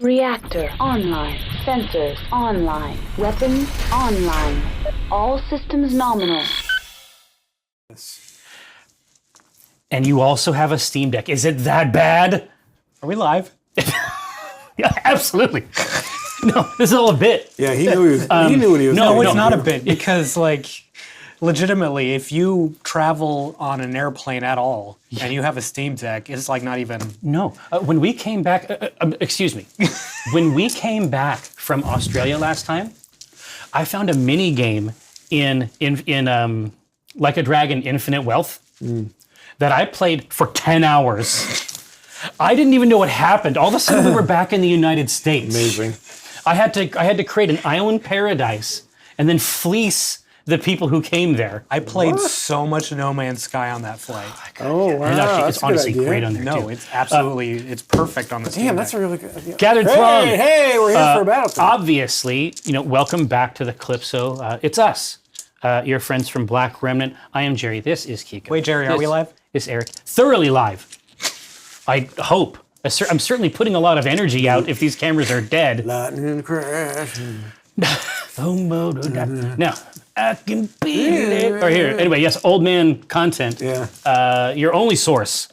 Reactor online. Sensors online. Weapons online. All systems nominal. And you also have a Steam Deck. Is it that bad? Are we live? Yeah, absolutely. No, this is all a bit. Yeah, he knew he knew what he was No, doing. it's not a bit because, like, legitimately, if you travel on an airplane at all and you have a Steam Deck, it's like not even. No, when we came back, excuse me, when we came back from Australia last time, I found a mini game in Like a Dragon Infinite Wealth that I played for 10 hours. I didn't even know what happened. All of a sudden, we were back in the United States. Amazing. I had to create an island paradise and then fleece the people who came there. I played so much No Man's Sky on that flight. Oh, wow. It's honestly great on there too. No, it's absolutely, it's perfect on the Steam Damn, Deck. that's a really good idea. Gathered throng. Hey, we're here for a Battletech. Obviously, welcome back to the Calypso. It's us, your friends from Black Remnant. I am Jerry. This is Kiko. Wait, Jerry, are we live? This is Eric. Thoroughly live. I hope. I'm certainly putting a lot of energy out if these cameras are dead. Lightning crash. Now, I can beat it. Or here, anyway, yes, old man content. Yeah. Your only source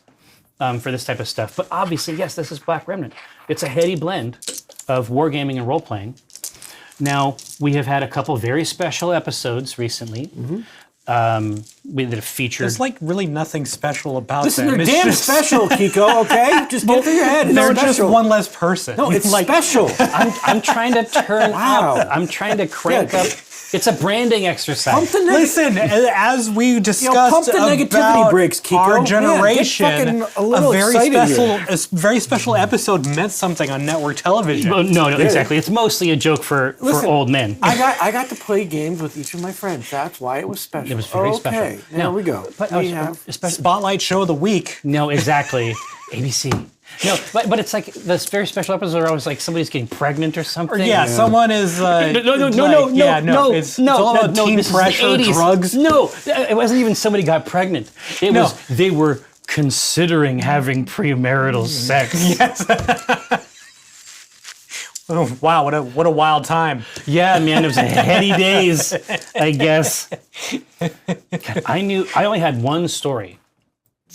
for this type of stuff. But obviously, yes, this is Black Remnant. It's a heady blend of wargaming and role-playing. Now, we have had a couple very special episodes recently. We did a featured. There's like really nothing special about Listen, them. they're It's damn just- special, Kiko, okay? Just get it through your head. They're It's just special. one less person. No, it's like, special. I'm trying to turn Wow. up. I'm trying to crank Yeah. up. It's a branding exercise. Pump the Listen, as we discussed pump the negativity about brakes, Kiko. our Yeah, get generation, fucking a little excited here. very special episode meant something on network television. Well, no, exactly. It's mostly a joke for old men. I got to play games with each of my friends. That's why it was special. It was very special. Okay, there we go. But We have Spotlight show of the week. No, exactly. ABC. No, but it's like this very special episode are always like somebody's getting pregnant or something. Yeah, someone is. No. It's all about teen this is the pressure, 80s. drugs. No, it wasn't even somebody got pregnant. It was they were considering having premarital sex. Yes. Oh, wow, what a wild time. Yeah, man, it was heady days, I guess. God, I only had one story.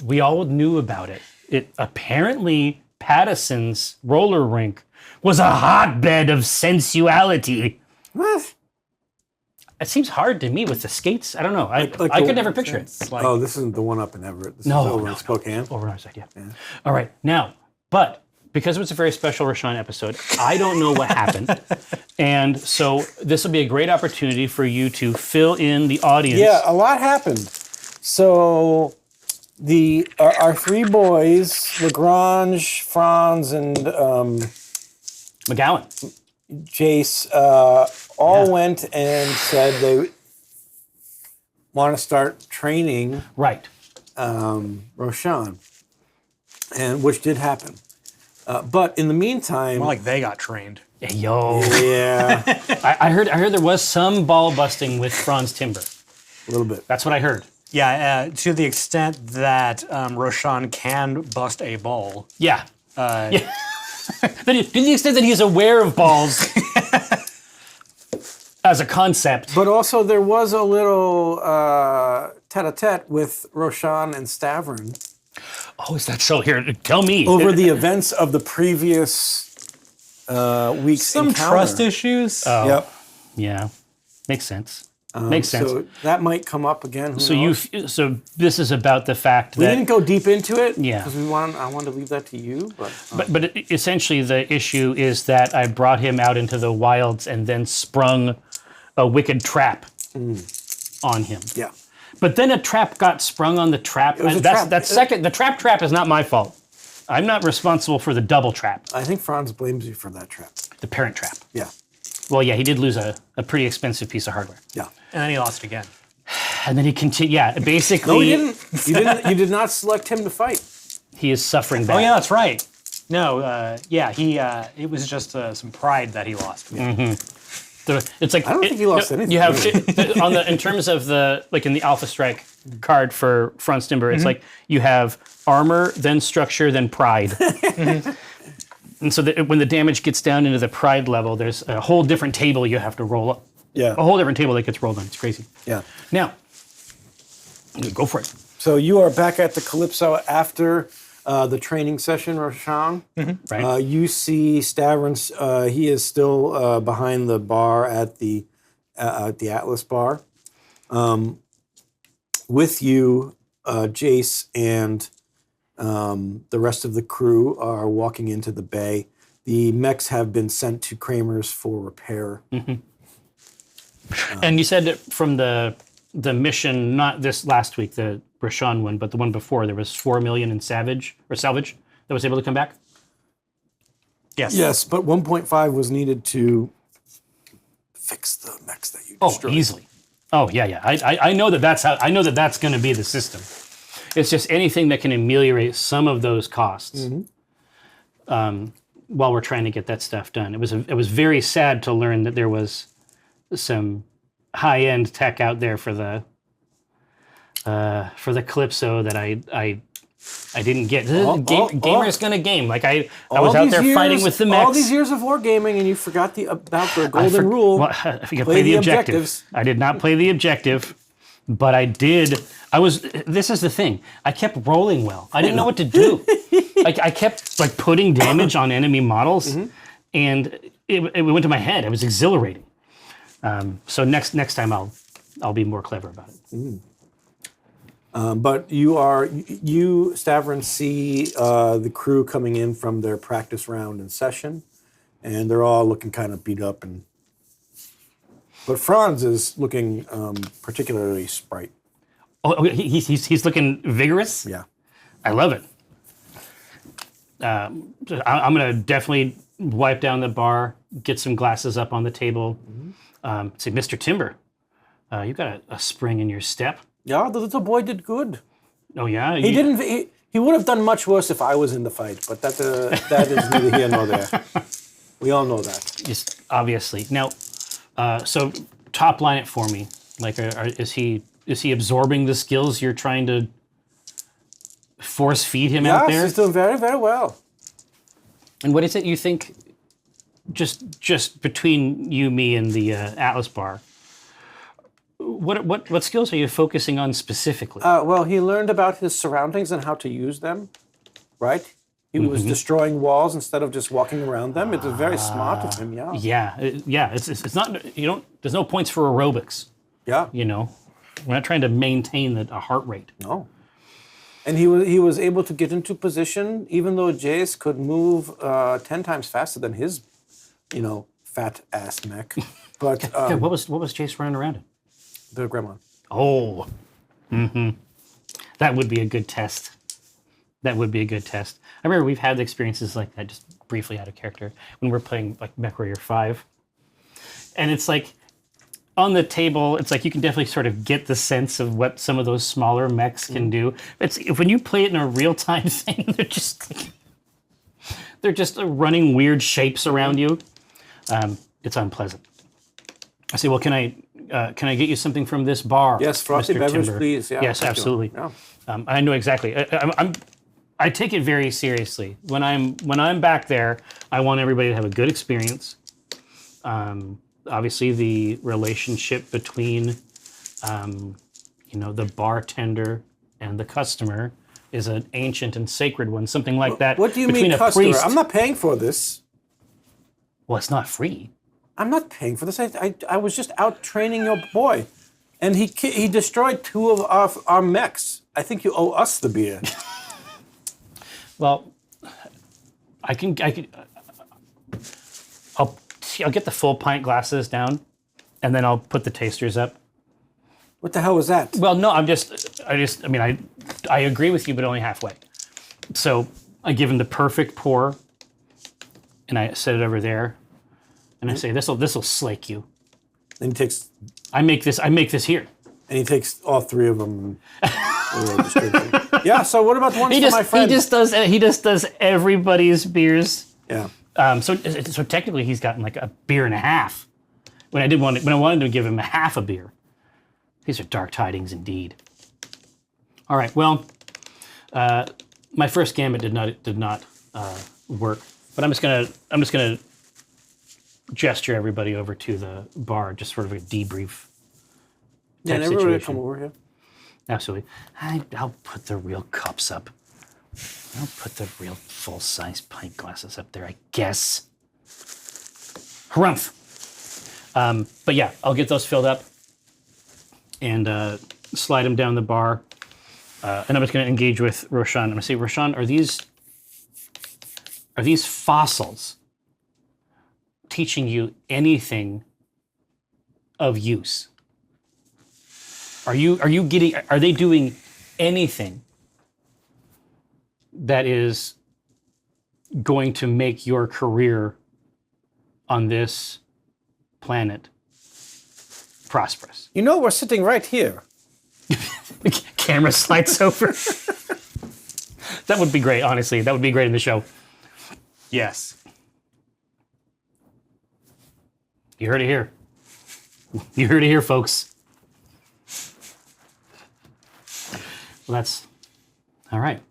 We all knew about it. It apparently Patterson's roller rink was a hotbed of sensuality. What? It seems hard to me with the skates. I don't know. I could never picture it. Like, Oh, this isn't the one up in Everett. This No, is over no, in Spokane. Over on our side, yeah. All right, now, but because it was a very special Roshan episode, I don't know what happened. And so this will be a great opportunity for you to fill in the audience. Yeah, a lot happened. So our three boys, Lagrange, Franz, and McGowan. Jace, all went and said they want to start training Right. Roshan, and which did happen. But in the meantime, more like they got trained. Hey, yo. yeah, I heard there was some ball busting with Franz Timber. a little bit. That's what I heard. Yeah, to the extent that Roshan can bust a ball. Yeah. Yeah. To the extent that he's aware of balls as a concept. But also there was a little tete-a-tete with Roshan and Stavron Oh, is that so? Here, tell me. over the events of the previous week's Some encounter. trust issues. Oh, Yep. yeah. Makes sense. Makes sense. So that might come up again. Who So knows? so this is about the fact We that didn't go deep into it. Yeah. Because I wanted to leave that to you. but essentially the issue is that I brought him out into the wilds and then sprung a wicked trap on him. Yeah. But then a trap got sprung on the trap. was a That's trap. the trap is not my fault. I'm not responsible for the double trap, I think Franz blames you for that trap. the parent trap. Yeah. Well, yeah, he did lose a pretty expensive piece of hardware. Yeah. And then he lost again. And then he continued, yeah, basically No, you didn't. You did not select him to fight. he is suffering bad. Oh, yeah, that's right. No, it was just some pride that he lost. It's like I don't think he lost anything. You have in terms of the like in the Alpha Strike card for Franz Timber, it's like you have armor, then structure, then pride. And so when the damage gets down into the pride level, there's a whole different table you have to roll up. Yeah. A whole different table that gets rolled on. It's crazy. Yeah. Now, go for it. So you are back at the Calypso after the training session, Roshan. Right. You see Stavron's. He is still behind the bar at the Atlas bar. With you, Jace and the rest of the crew are walking into the bay. The mechs have been sent to Kramer's for repair. And you said that from the mission, not this last week, the Roshan one, but the one before, there was 4 million in salvage that was able to come back? Yes. Yes, but 1.5 was needed to fix the mechs that you destroyed. Oh, easily. Oh, yeah. I know that's going to be the system. It's just anything that can ameliorate some of those costs while we're trying to get that stuff done. It was very sad to learn that there was some high-end tech out there for the Calypso that I didn't get. Gamer's gonna game. Like I was out there fighting with the mechs. All these years of wargaming, and you forgot about the golden rule. Well, I think I played the objective. I did not play the objective, but I did. This is the thing. I kept rolling well. I didn't know what to do. I kept putting damage on enemy models, and it went to my head. It was exhilarating. So next time I'll be more clever about it. But you, Stavron, see the crew coming in from their practice round and session, and they're all looking kind of beat up. But Franz is looking particularly sprite. Oh, he's looking vigorous? Yeah. I love it. I'm going to definitely wipe down the bar, get some glasses up on the table. Say, Mr. Timber, you got a spring in your step. Yeah, the little boy did good. Oh, yeah? He didn't. He would have done much worse if I was in the fight, but that is neither here nor there. We all know that. Just obviously. Now, so top line it for me. Like, is he absorbing the skills you're trying to force feed him out there? Yes, he's doing very, very well. And what is it you think, just between you, me, and the Atlas bar, what skills are you focusing on specifically? Well, he learned about his surroundings and how to use them, right? He was destroying walls instead of just walking around them. It was very smart of him, yeah. Yeah. It's not, there's no points for aerobics. Yeah. We're not trying to maintain a heart rate. No. And he was able to get into position, even though Jace could move 10 times faster than his, fat ass mech. But what was Jace running around in? The grandma. Oh. That would be a good test. I remember we've had experiences like that, just briefly out of character, when we're playing like Mechwarrior 5. And it's like, on the table, it's like you can definitely sort of get the sense of what some of those smaller mechs can do. When you play it in a real-time thing, they're just running weird shapes around you. It's unpleasant. I say, well, can I get you something from this bar? Yes, frosty Mr. beverage, Timber? please. Yeah, yes, absolutely. Yeah. I know exactly. I take it very seriously. When I'm back there, I want everybody to have a good experience. Obviously, the relationship between, the bartender and the customer is an ancient and sacred one. Something like that. What do you between mean, a customer? priest. I'm not paying for this. Well, it's not free. I'm not paying for this. I was just out training your boy, and he destroyed 2 of our mechs. I think you owe us the beer. Well, I'll get the full pint glasses down, and then I'll put the tasters up. What the hell was that? Well, no, I agree with you, but only halfway. So I give him the perfect pour, and I set it over there, and I say, "This'll slake you." And he takes. I make this here. And he takes all 3 of them. Yeah. So what about the ones for my friend? He just does everybody's beers. Yeah. So technically, he's gotten like a beer and a half. When I wanted to give him a half a beer. These are dark tidings indeed. All right. Well, my first gambit did not work. But I'm just gonna gesture everybody over to the bar, just sort of a debrief. Yeah, and everybody come over here. Absolutely. I'll put the real cups up. I'll put the real full-size pint glasses up there, I guess. Harumph. But yeah, I'll get those filled up and slide them down the bar. And I'm just going to engage with Roshan. I'm going to say, Roshan, are these fossils teaching you anything of use? Are they doing anything that is going to make your career on this planet prosperous? You know, we're sitting right here. The camera slides over. That would be great, honestly. That would be great in the show. Yes. You heard it here. You heard it here, folks. Well, that's all right.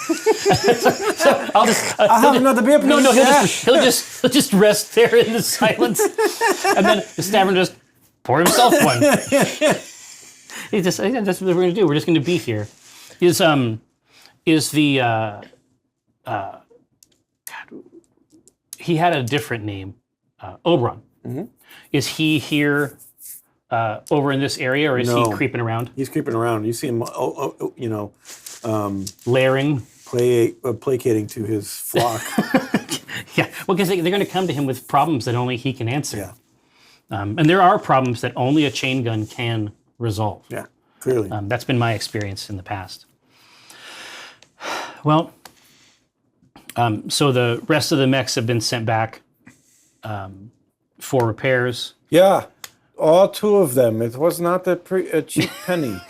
So I'll just. I'll have another beer, please. No, he'll just rest there in the silence, and then the Stavern just pour himself one. That's what we're gonna do. We're just gonna be here. Is the God, he had a different name, Oberon. Mm-hmm. Is he here over in this area, or is he creeping around? He's creeping around. You see him, Layering. Placating to his flock. Yeah, well, because they're going to come to him with problems that only he can answer. Yeah. And there are problems that only a chain gun can resolve. Yeah, clearly. That's been my experience in the past. Well, so the rest of the mechs have been sent back for repairs. Yeah, all two of them. It was not a cheap penny.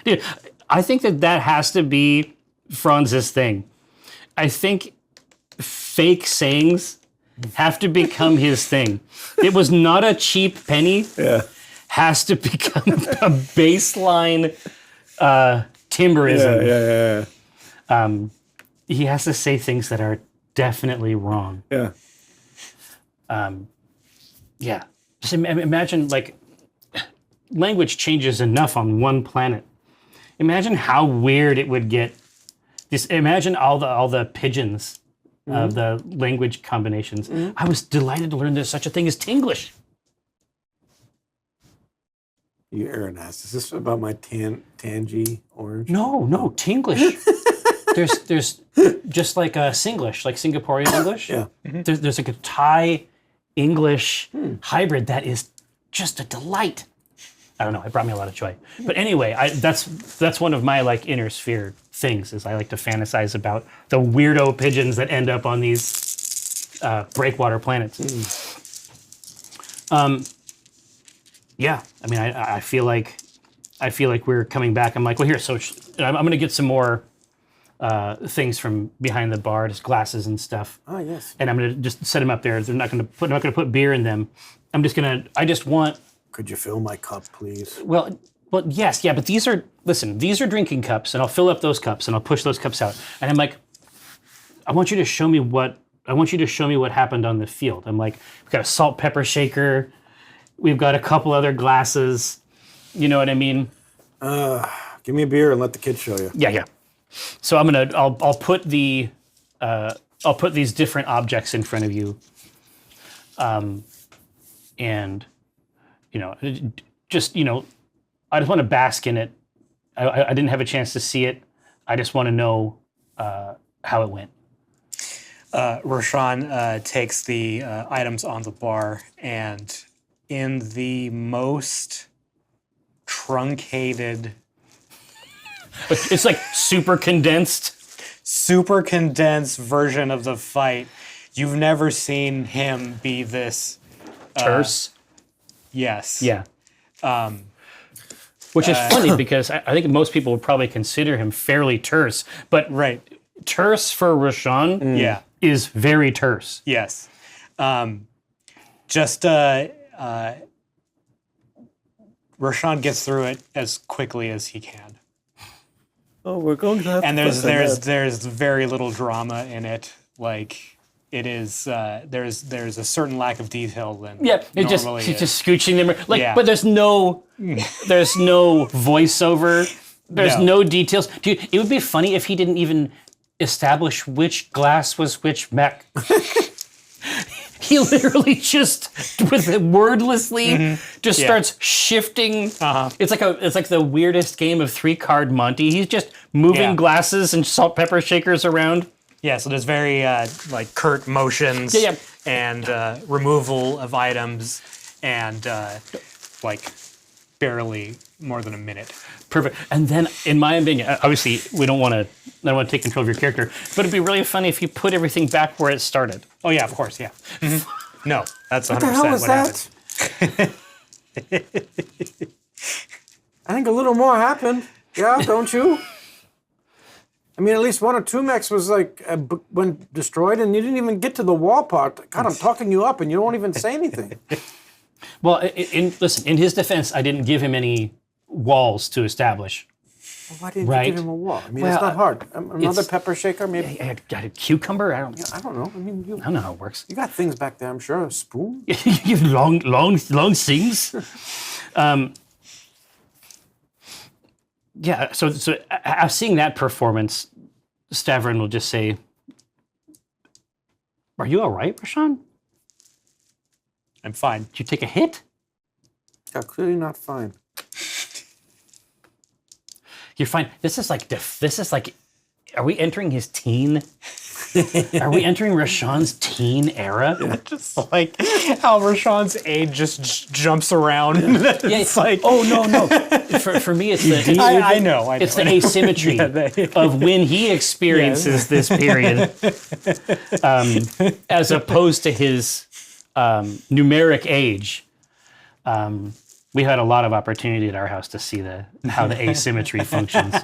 Dude, I think that has to be Franz's thing. I think fake sayings have to become his thing. It was not a cheap penny. Yeah. Has to become a baseline timberism. Yeah. He has to say things that are definitely wrong. Yeah. Yeah. Just imagine, like, language changes enough on one planet. Imagine how weird it would get. Just imagine all the pigeons of the language combinations. Mm-hmm. I was delighted to learn there's such a thing as Tinglish. You Aaron asked, is this about my tangy orange? No, Tinglish. there's just like a Singlish, like Singaporean English. Yeah. Mm-hmm. There's like a Thai English hybrid that is just a delight. I don't know. It brought me a lot of joy. But anyway, that's one of my like inner sphere things. Is I like to fantasize about the weirdo pigeons that end up on these breakwater planets. Yeah. I mean, I feel like we're coming back. I'm like, well, here. So I'm going to get some more things from behind the bar, just glasses and stuff. Oh yes. And I'm going to just set them up there. They're not going to put beer in them. I just want. Could you fill my cup, please? Well, yes, yeah, but these are drinking cups, and I'll fill up those cups, and I'll push those cups out. And I'm like, I want you to show me what happened on the field. I'm like, we've got a salt pepper shaker, we've got a couple other glasses, you know what I mean? Give me a beer and let the kids show you. Yeah. So I'll put these different objects in front of you, and. Just I just want to bask in it. I didn't have a chance to see it. I just want to know how it went. Roshan takes the items on the bar and in the most truncated... It's like super condensed version of the fight. You've never seen him be this... terse. Yes. Yeah. Which is funny because I think most people would probably consider him fairly terse, but right. Terse for Roshan is very terse. Yes. Roshan gets through it as quickly as he can. Oh, we're going to have and there's very little drama in it. Like it is. There's a certain lack of detail than Yeah, it just normally he's is. just scooching them like, Yeah. but there's no voiceover. There's no details. Dude, it would be funny if he didn't even establish which glass was which mech. He literally just wordlessly just starts shifting. It's like the weirdest game of 3-card Monty. He's just moving glasses and salt pepper shakers around. Yeah, so there's very like curt motions and removal of items and like barely more than a minute. Perfect. And then, in my opinion, obviously, I don't want to take control of your character, but it'd be really funny if you put everything back where it started. Oh yeah, of course, yeah. No, that's 100% What the hell was what that? happened. I think a little more happened. Yeah, don't you? I mean, at least one or two mechs was like when destroyed, and you didn't even get to the wall part. God, I'm talking you up, and you don't even say anything. Well, listen, in his defense, I didn't give him any walls to establish. Well, why didn't you give him a wall? I mean, it's not hard. Another pepper shaker, maybe. I got a cucumber. I don't know. I mean, I don't know how it works. you got things back there. I'm sure. A spoon. You have long things. Yeah. So seeing that performance, Stavron will just say, "Are you all right, Roshan? I'm fine. Did you take a hit? Yeah, clearly not fine. You're fine. This is like, are we entering his teen? Are we entering Roshan's teen era? Just like how Roshan's age just jumps around. It's like, oh no. For me, it's the I know. It's the asymmetry of when he experiences this period, as opposed to his numeric age. We had a lot of opportunity at our house to see how the asymmetry functions.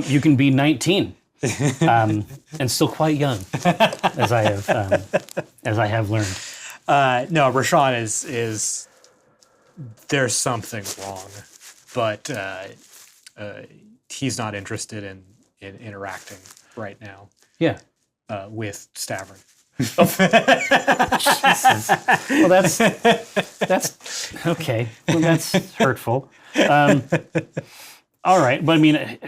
You can be 19 and still quite young, as I have learned. No, Roshan is there's something wrong, but he's not interested in interacting right now. Yeah. With Stavron. Well, that's okay. Well, that's hurtful. All right, but I mean,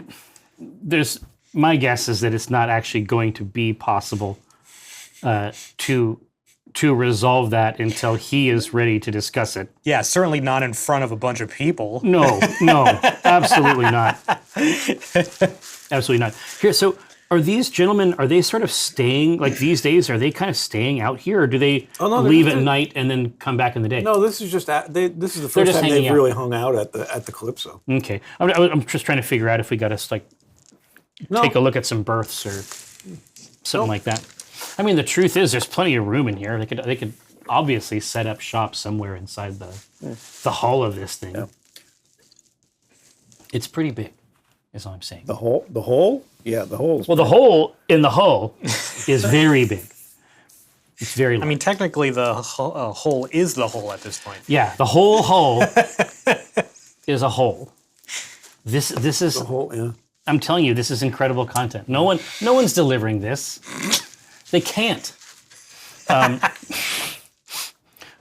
my guess is that it's not actually going to be possible to resolve that until he is ready to discuss it. Yeah, certainly not in front of a bunch of people. No, absolutely not. Absolutely not. Here, so. Are these gentlemen, are they sort of staying, like these days, are they kind of staying out here, or do they leave at night and then come back in the day? No, this is just this is the first time they've really hung out at the Calypso. Okay. I'm just trying to figure out if we got to take a look at some berths or something like that. I mean, the truth is there's plenty of room in here. They could obviously set up shop somewhere inside the hull of this thing. Yeah. It's pretty big, is all I'm saying. The hole? Yeah, the hole. Well, the hole in the hull is very big. It's very large. I mean, technically, the hole is the hole at this point. Yeah, the whole hull is a hole. This is the hole. Yeah. I'm telling you, this is incredible content. No one's delivering this. They can't.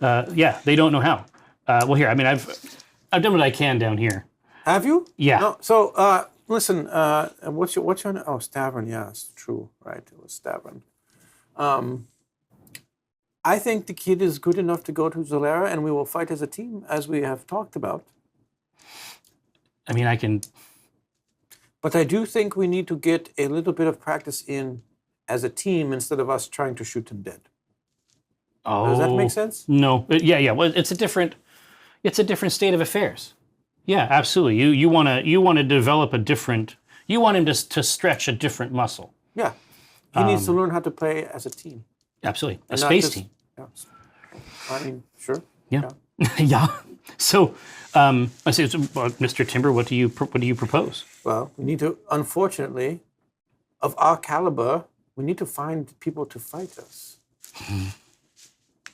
Yeah, they don't know how. Well, here, I mean, I've done what I can down here. Have you? Yeah. No, so listen, what's your name? Oh, Stavron. Yeah, it's true, right? It was Stavron. I think the kid is good enough to go to Zolera, and we will fight as a team, as we have talked about. I mean, I can. But I do think we need to get a little bit of practice in as a team instead of us trying to shoot him dead. Oh, does that make sense? No. Yeah. Well, it's a different state of affairs. Yeah, absolutely. You want to develop a different. You want him to stretch a different muscle. Yeah, he needs to learn how to play as a team. Absolutely, a space team. Yeah. I mean, sure. Yeah. Yeah. So, I say, Mr. Timber, what do you propose? Well, we need to, unfortunately, of our caliber, we need to find people to fight us.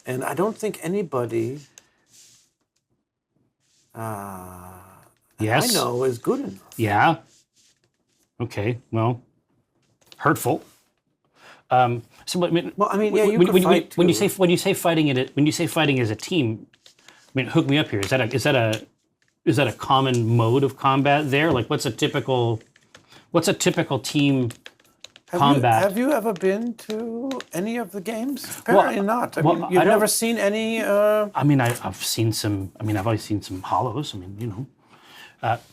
And I don't think anybody yes. I know is good enough. Yeah. Okay. Well, hurtful. So what, Well, I mean, yeah, you when, could when, fight when you too. say fighting as a team, I mean, hook me up here. Is that a common mode of combat there? Like, what's a typical team combat? Have you ever been to any of the games? Apparently not. I mean, you've I don't- never seen any. I mean, I've seen some. I mean, I've always seen some hollows. I mean,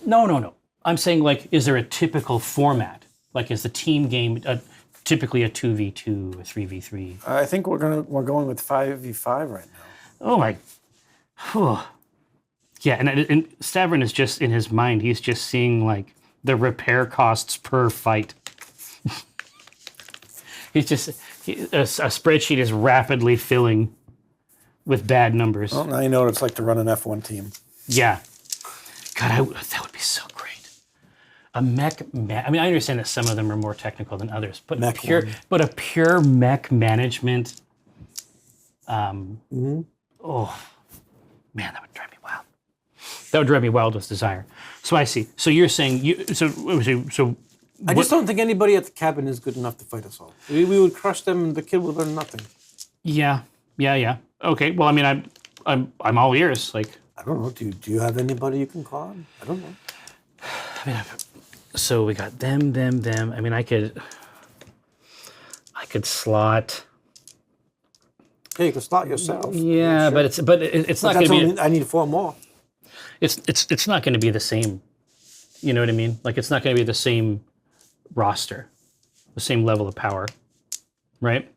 no. I'm saying, like, is there a typical format? Like, is the team game typically a 2v2 or 3v3? I think we're going with 5v5 right now. Oh my. Whew. Yeah, and Stavron is just in his mind. He's just seeing like the repair costs per fight. A spreadsheet is rapidly filling with bad numbers. Well, now you know what it's like to run an F1 team. Yeah. God, that would be so great. A mech. I mean, I understand that some of them are more technical than others, but a pure mech management. Oh, man, that would drive me wild. That would drive me wild with desire. So I see. So you're saying so. I just don't think anybody at the cabin is good enough to fight us all. We would crush them, and the kid would learn nothing. Yeah. Okay. Well, I mean, I'm all ears. Like, I don't know. Do you have anybody you can call on? I don't know. I mean, so we got them. I mean, I could slot. Yeah, you can slot yourself. Yeah, sure. but it's not going to be. I need 4 more. It's not going to be the same. You know what I mean? Like, it's not going to be the same roster, the same level of power, right?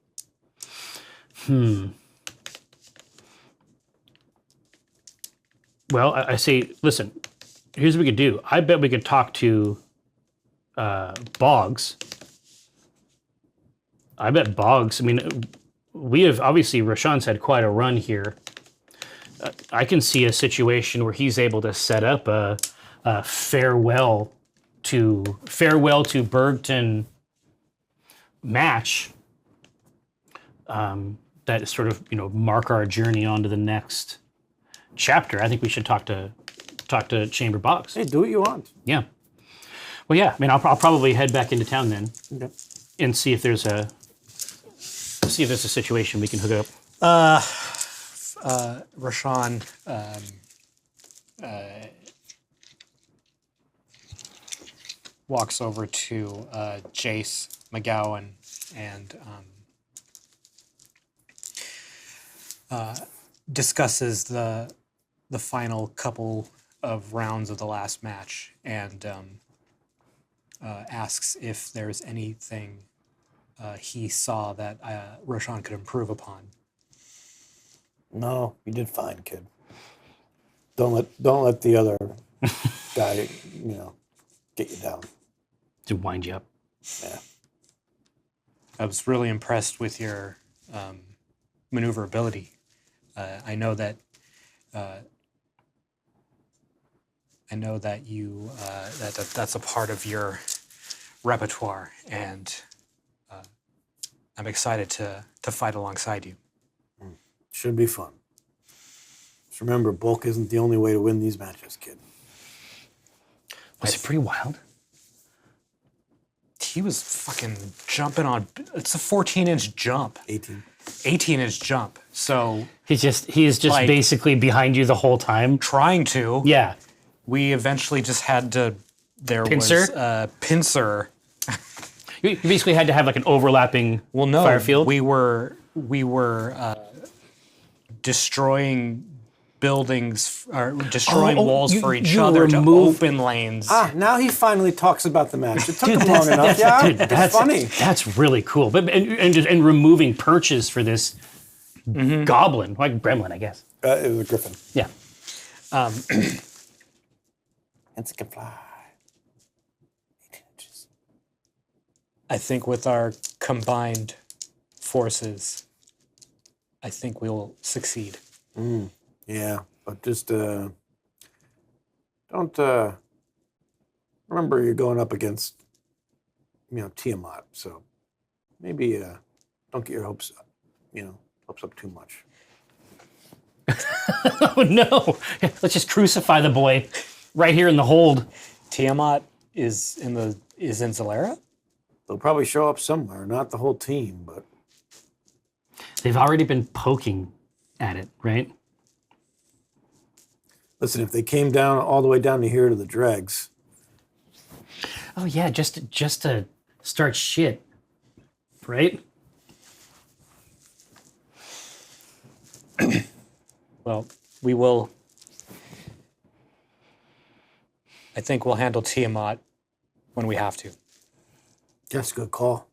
Well, I say, listen, here's what we could do. I bet we could talk to Boggs. I bet Boggs, I mean, we have, obviously, Roshan's had quite a run here. I can see a situation where he's able to set up a farewell to Bergton match that is sort of mark our journey on to the next chapter. I think we should talk to Chamber Boggs. Hey, do what you want. Yeah. Well, yeah. I mean, I'll probably head back into town then Okay. and see if there's a situation we can hook up. Roshan walks over to Jace McGowan and discusses the final couple of rounds of the last match and asks if there's anything he saw that Roshan could improve upon. No, you did fine, kid. Don't let the other guy, get you down. To wind you up. Yeah. I was really impressed with your maneuverability. I know that you that's a part of your repertoire, and I'm excited to fight alongside you. Should be fun. Just remember, bulk isn't the only way to win these matches, kid. Was it pretty wild? He was fucking jumping on. It's a 14-inch jump. 18-inch jump. So He's just basically behind you the whole time. trying to. Yeah. We eventually just had to. There Pincer? was a pincer. You basically had to have like an overlapping fire field. We were destroying buildings or destroying walls for each other to open lanes. Now he finally talks about the match. It took him long enough. Yeah, it's funny. That's really cool. But and removing perches for this goblin, like gremlin, I guess. It was a griffin. Yeah. It can fly. 18 inches. I think with our combined forces, I think we will succeed. Yeah, but just don't remember you're going up against Tiamat, so maybe don't get your hopes up too much. Oh no! Let's just crucify the boy right here in the hold. Tiamat is in Zalera? They'll probably show up somewhere. Not the whole team, but They've already been poking at it, right? listen, if they came down all the way down to here to the dregs, Oh yeah, just to start shit, right? Well, we will. I think we'll handle Tiamat when we have to. that's a good call.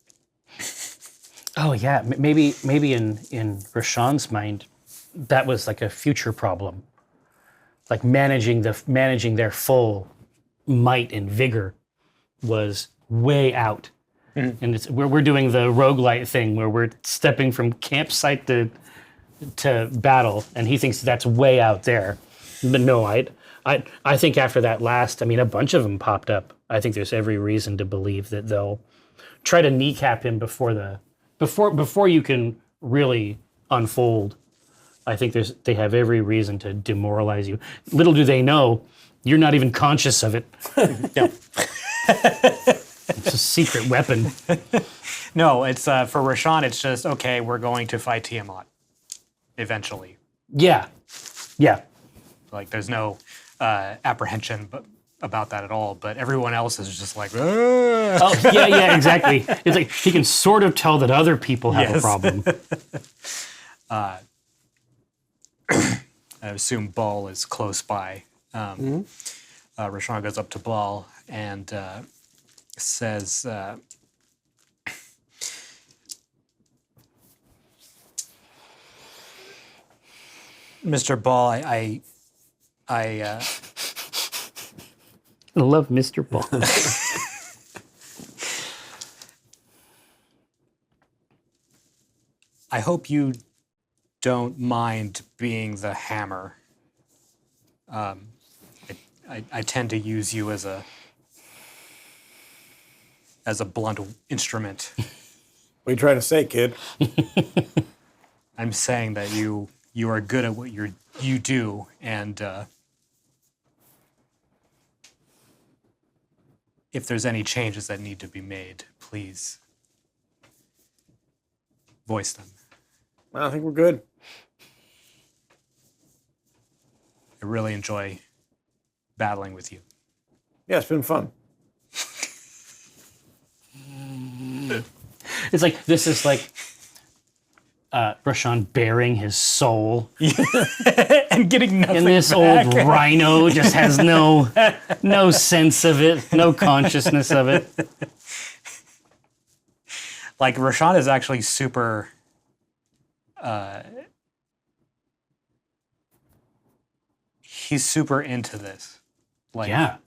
Oh yeah, maybe in Roshan's mind, that was like a future problem, like managing their full might and vigor was way out, and we're doing the roguelite thing where we're stepping from campsite to battle, and he thinks that's way out there. But no, I think after that last, I mean, a bunch of them popped up. I think there's every reason to believe that they'll try to kneecap him before you can really unfold. I think they have every reason to demoralize you. Little do they know, you're not even conscious of it. Yeah. It's a secret weapon. No, it's for Roshan. It's just okay. We're going to fight Tiamat eventually. Yeah. Like there's no apprehension about that at all. But everyone else is just like, "Ugh." Oh, yeah, exactly. It's like he can sort of tell that other people have a Yes. problem. I assume Ball is close by. Roshan goes up to Ball and says, "Mr. Ball, I love Mr. Ball. I hope you don't mind being the hammer. I tend to use you as a blunt instrument. What are you trying to say, kid? I'm saying that you are good at what you do, and if there's any changes that need to be made, please voice them. I think we're good. I really enjoy battling with you. Yeah, it's been fun. It's like, this is like Roshan bearing his soul. And getting nothing And this back. old rhino just has no sense of it, no consciousness of it. Like, Roshan is actually super... he's super into this. Like, Yeah.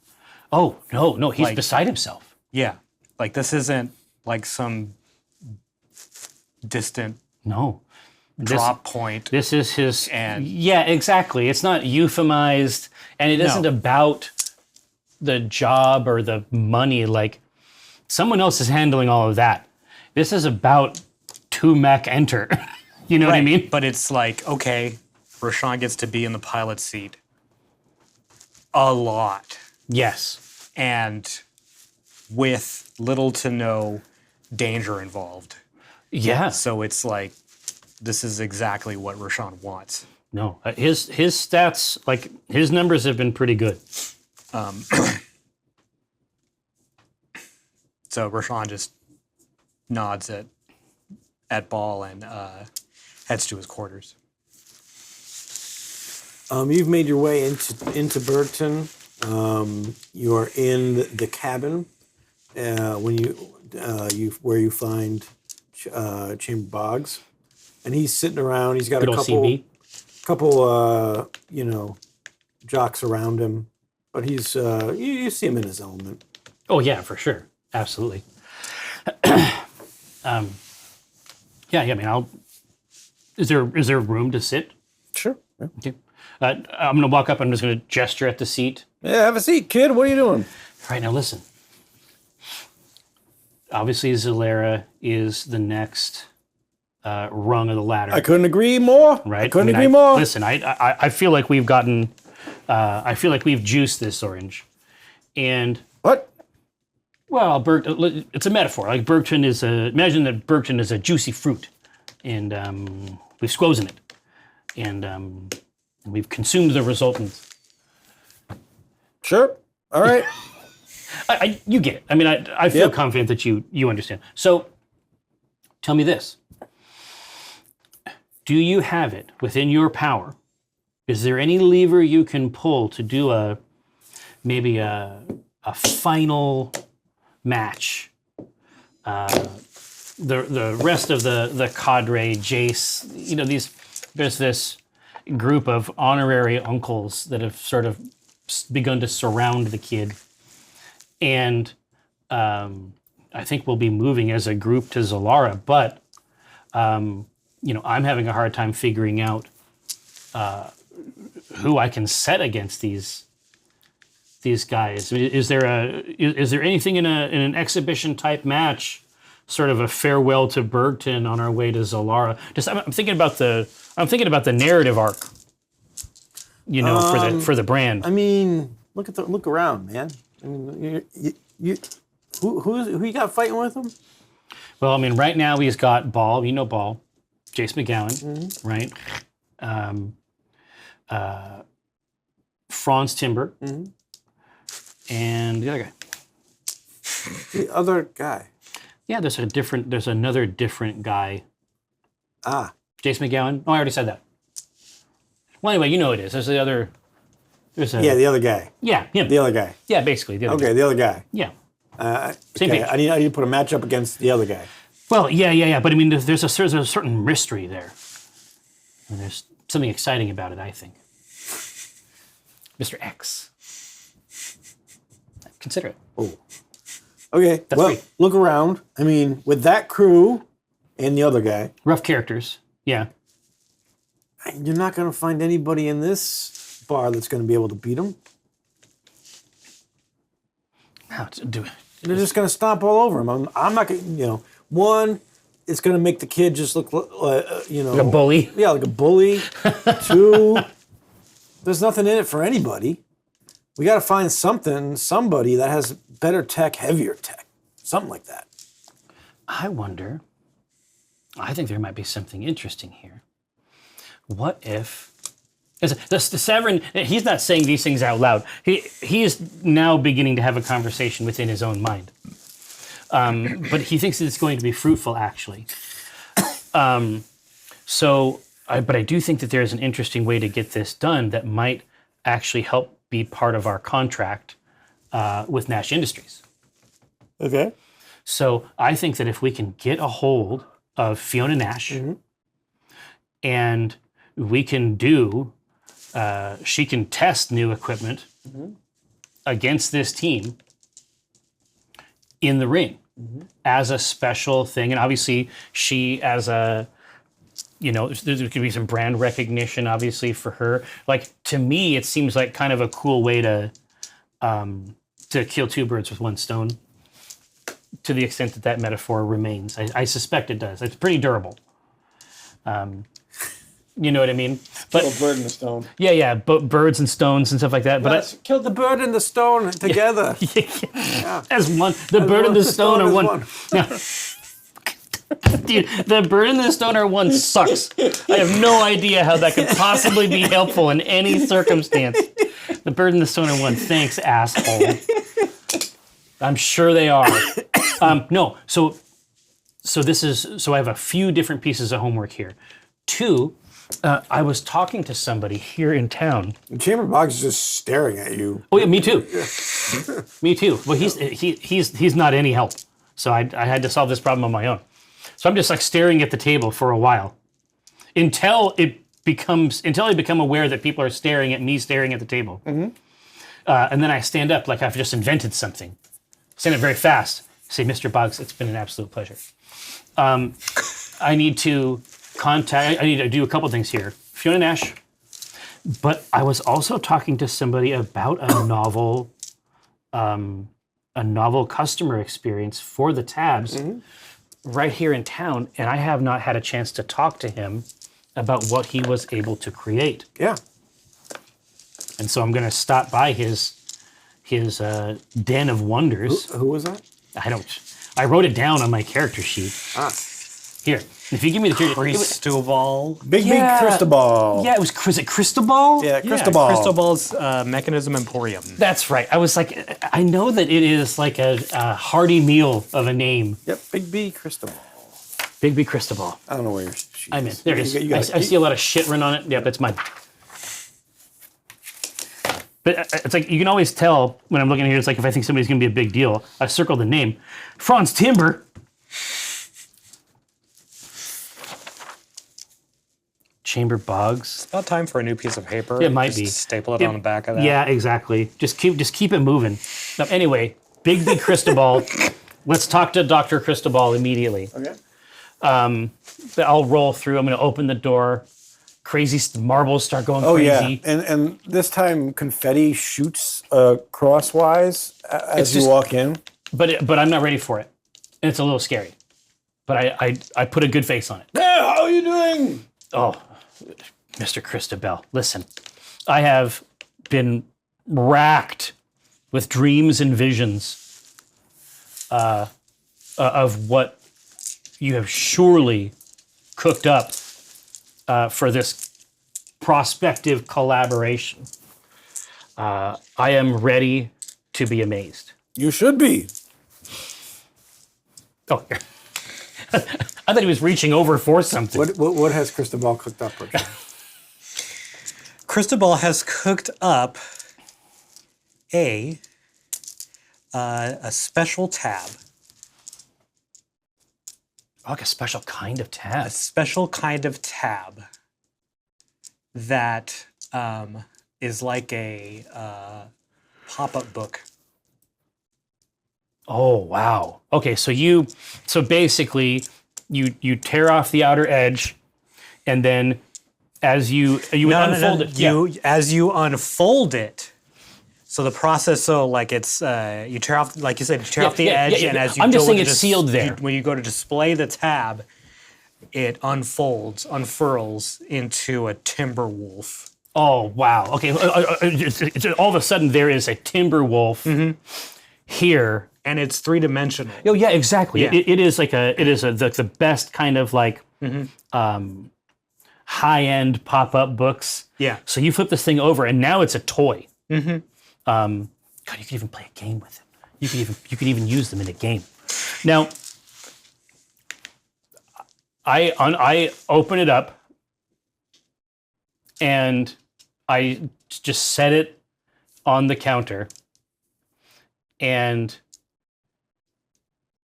Oh, no, he's Like- beside himself. Yeah. Like, this isn't like some distant No. drop point. This is his... And- yeah, exactly. It's not euphemized, and it isn't about the job or the money. Like, someone else is handling all of that. This is about to mech enter. You know what I mean? But it's like, okay, Roshan gets to be in the pilot seat a lot. Yes. And with little to no danger involved. Yeah. So it's like, this is exactly what Roshan wants. No, his stats, like his numbers have been pretty good. So Roshan just nods at Ball and heads to his quarters. You've made your way into Burton. You are in the cabin when where you find Chamber Boggs, and he's sitting around. He's got Good a old couple, CB. jocks around him, but he's you see him in his element. Oh yeah, for sure, absolutely. Yeah. I mean, Is there room to sit? Sure. Yeah. Okay. I'm gonna walk up. I'm just gonna gesture at the seat. Yeah, have a seat, kid. What are you doing? All right, now listen. Obviously, Zalera is the next rung of the ladder. I couldn't agree more. Right? I couldn't I mean, agree more. Listen, I feel like we've gotten, I feel like we've juiced this orange, and What Well, it's a metaphor. Like imagine that Bergton is a juicy fruit, and we've squozen it, and we've consumed the resultant. Sure. All right. You get it. I mean, I feel confident that you understand. So, tell me this. Do you have it within your power? Is there any lever you can pull to do maybe a final match? The rest of the cadre, Jace, there's this group of honorary uncles that have sort of begun to surround the kid. And I think we'll be moving as a group to Zalara, but I'm having a hard time figuring out who I can set against these guys. I mean, is there anything in an exhibition type match, sort of a farewell to Bergton on our way to Zalara? I'm thinking about the narrative arc, for the brand. I mean, look around, man. I mean, who you got fighting with him? Well, I mean, right now he's got Ball. Ball, Jace McGowan, right? Franz Timber, and the other guy. The other guy. Yeah, there's another different guy. Ah. Jace McGowan. Oh, I already said that. Well, anyway, you know it is. There's the other. The other guy. Yeah, him. The other guy. Yeah, basically. The other guy. The other guy. Yeah. Same page. I need to put a matchup against the other guy. Well, yeah. But I mean, there's a certain mystery there. And there's something exciting about it, I think. Mr. X. Consider it. Oh. Okay. That's great. Look around. I mean, with that crew and the other guy. Rough characters. Yeah. You're not going to find anybody in this bar that's going to be able to beat him. How to do it? They're just going to stomp all over him. I'm not going to, one, it's going to make the kid just look, like a bully. Yeah, like a bully. Two, there's nothing in it for anybody. We got to find somebody that has better tech, heavier tech, something like that. I think there might be something interesting here. What if, the Severin, he's not saying these things out loud. He is now beginning to have a conversation within his own mind. But he thinks it's going to be fruitful, actually. But I do think that there's an interesting way to get this done that might actually help be part of our contract with Nash Industries. Okay. So I think that if we can get a hold of Fiona Nash, and we can she can test new equipment against this team in the ring as a special thing. And obviously she as a, there could be some brand recognition, obviously, for her. Like, to me, it seems like kind of a cool way to kill two birds with one stone, to the extent that metaphor remains. I suspect it does. It's pretty durable. You know what I mean? But kill a bird and a stone. Yeah, birds and stones and stuff like that. But kill the bird and the stone together. Yeah. As one. The bird and the stone are one. Yeah. Dude, the bird and the stone are one sucks. I have no idea how that could possibly be helpful in any circumstance. The bird and the stone are one. Thanks, asshole. I'm sure they are. No, so I have a few different pieces of homework here. Two, I was talking to somebody here in town. Chamber Box is just staring at you. Oh yeah, me too. Me too. Well, he's not any help. So I had to solve this problem on my own. So I'm just like staring at the table for a while until I become aware that people are staring at me staring at the table. And then I stand up like I've just invented something. Stand up very fast. Say, Mr. Boggs, it's been an absolute pleasure. I need to do a couple things here. Fiona Nash, but I was also talking to somebody about a novel customer experience for the tabs right here in town, and I have not had a chance to talk to him about what he was able to create. Yeah. And so I'm going to stop by his den of wonders. Who was that? I wrote it down on my character sheet. Here, if you give me the Cristobal. Big Cristobal. Yeah, was it Cristobal? Yeah, Cristobal. Cristobal's Mechanism Emporium. That's right. I was like, I know that it is like a hearty meal of a name. Yep, Big B Cristobal. Big B Cristobal. I don't know where your sheet I'm in. is. There it is. You got I see a lot of shit run on it. Yep, that's mine. But it's like, you can always tell when I'm looking here, it's like if I think somebody's going to be a big deal, I circle the name. Franz Timber. Chamber Boggs. It's about time for a new piece of paper. It might Just be. staple it on the back of that. Yeah, exactly. Just keep it moving. Now, anyway, Big Cristobal. Let's talk to Dr. Cristobal immediately. Okay. I'll roll through. I'm going to open the door. Crazy marbles start going crazy. Yeah, and this time confetti shoots crosswise as you walk in. But I'm not ready for it, and it's a little scary. But I put a good face on it. Hey, how are you doing? Oh, Mr. Cristobal, listen, I have been racked with dreams and visions of what you have surely cooked up for this prospective collaboration. I am ready to be amazed. You should be. Oh, here. I thought he was reaching over for something. What has Cristobal cooked up, Roshan? Cristobal has cooked up a special tab. Oh, like a special kind of tab. A special kind of tab that is like a pop-up book. Oh, wow. Okay, so basically you tear off the outer edge, and then as you unfold it. As you unfold it. So the process, like it's you tear off, like you said, you tear off the edge, and as you I'm just go saying to it's sealed there. when you go to display the tab, it unfurls into a timber wolf. Oh, wow. Okay, all of a sudden there is a timber wolf here. And it's three-dimensional. Oh, yeah, exactly. Yeah. It is the best kind of like high-end pop-up books. Yeah. So you flip this thing over, and now it's a toy. God, you could even play a game with it. You could even use them in a game. Now, I open it up, and I just set it on the counter, and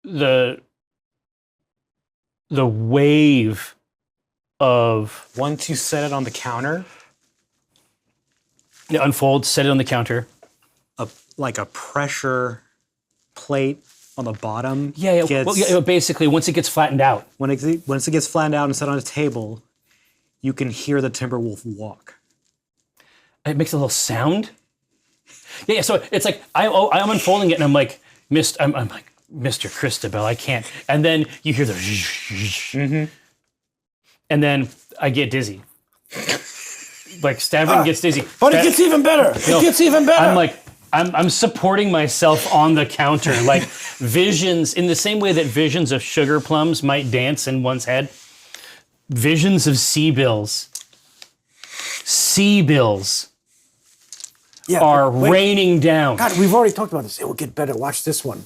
the wave of Once you set it on the counter, it unfolds, set it on the counter. like a pressure plate on the bottom. Basically, once it gets flattened out. Once it gets flattened out and set on a table, you can hear the timber wolf walk. It makes a little sound. Yeah, so it's like I'm unfolding it, and I'm like, I'm like, Mr. Cristobal, I can't. And then you hear the and then I get dizzy. Like Stavron gets dizzy. But it gets even better. It gets even better. I'm like, I'm supporting myself on the counter, like visions, in the same way that visions of sugar plums might dance in one's head. Visions of sea bills are raining down. God, we've already talked about this. It will get better. Watch this one.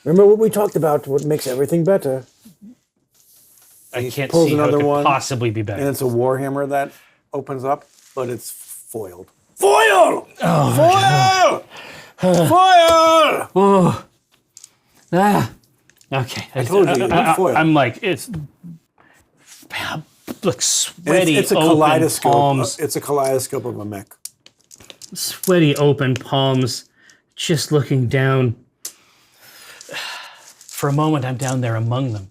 Remember what we talked about? What makes everything better? I can't pulls see how it another could one, possibly be better. And it's a warhammer that opens up, but it's foiled. Foil! Oh, foil! Foil! Oh. Okay. I told you, foil. I'm like, it's like sweaty, it's a open kaleidoscope. palms. It's a kaleidoscope of a mech. Sweaty, open palms, just looking down. For a moment, I'm down there among them.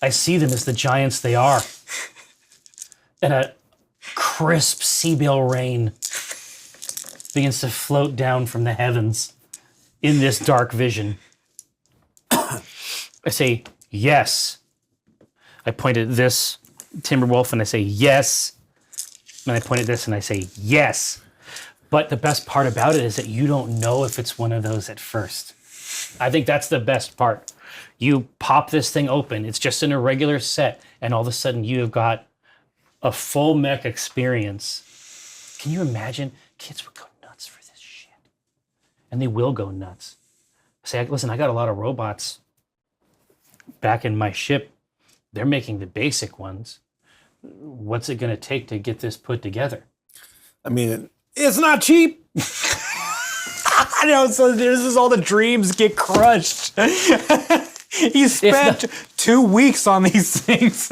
I see them as the giants they are. And a crisp seabill rain begins to float down from the heavens in this dark vision. I say, yes. I point at this Timberwolf and I say, yes. And I point at this and I say, yes. But the best part about it is that you don't know if it's one of those at first. I think that's the best part. You pop this thing open, it's just in a regular set, and all of a sudden you have got a full mech experience. Can you imagine? Kids would go nuts for this shit. And they will go nuts. Say, listen, I got a lot of robots back in my ship. They're making the basic ones. What's it going to take to get this put together? I mean, it's not cheap. I know, so this is all the dreams get crushed. He spent 2 weeks on these things.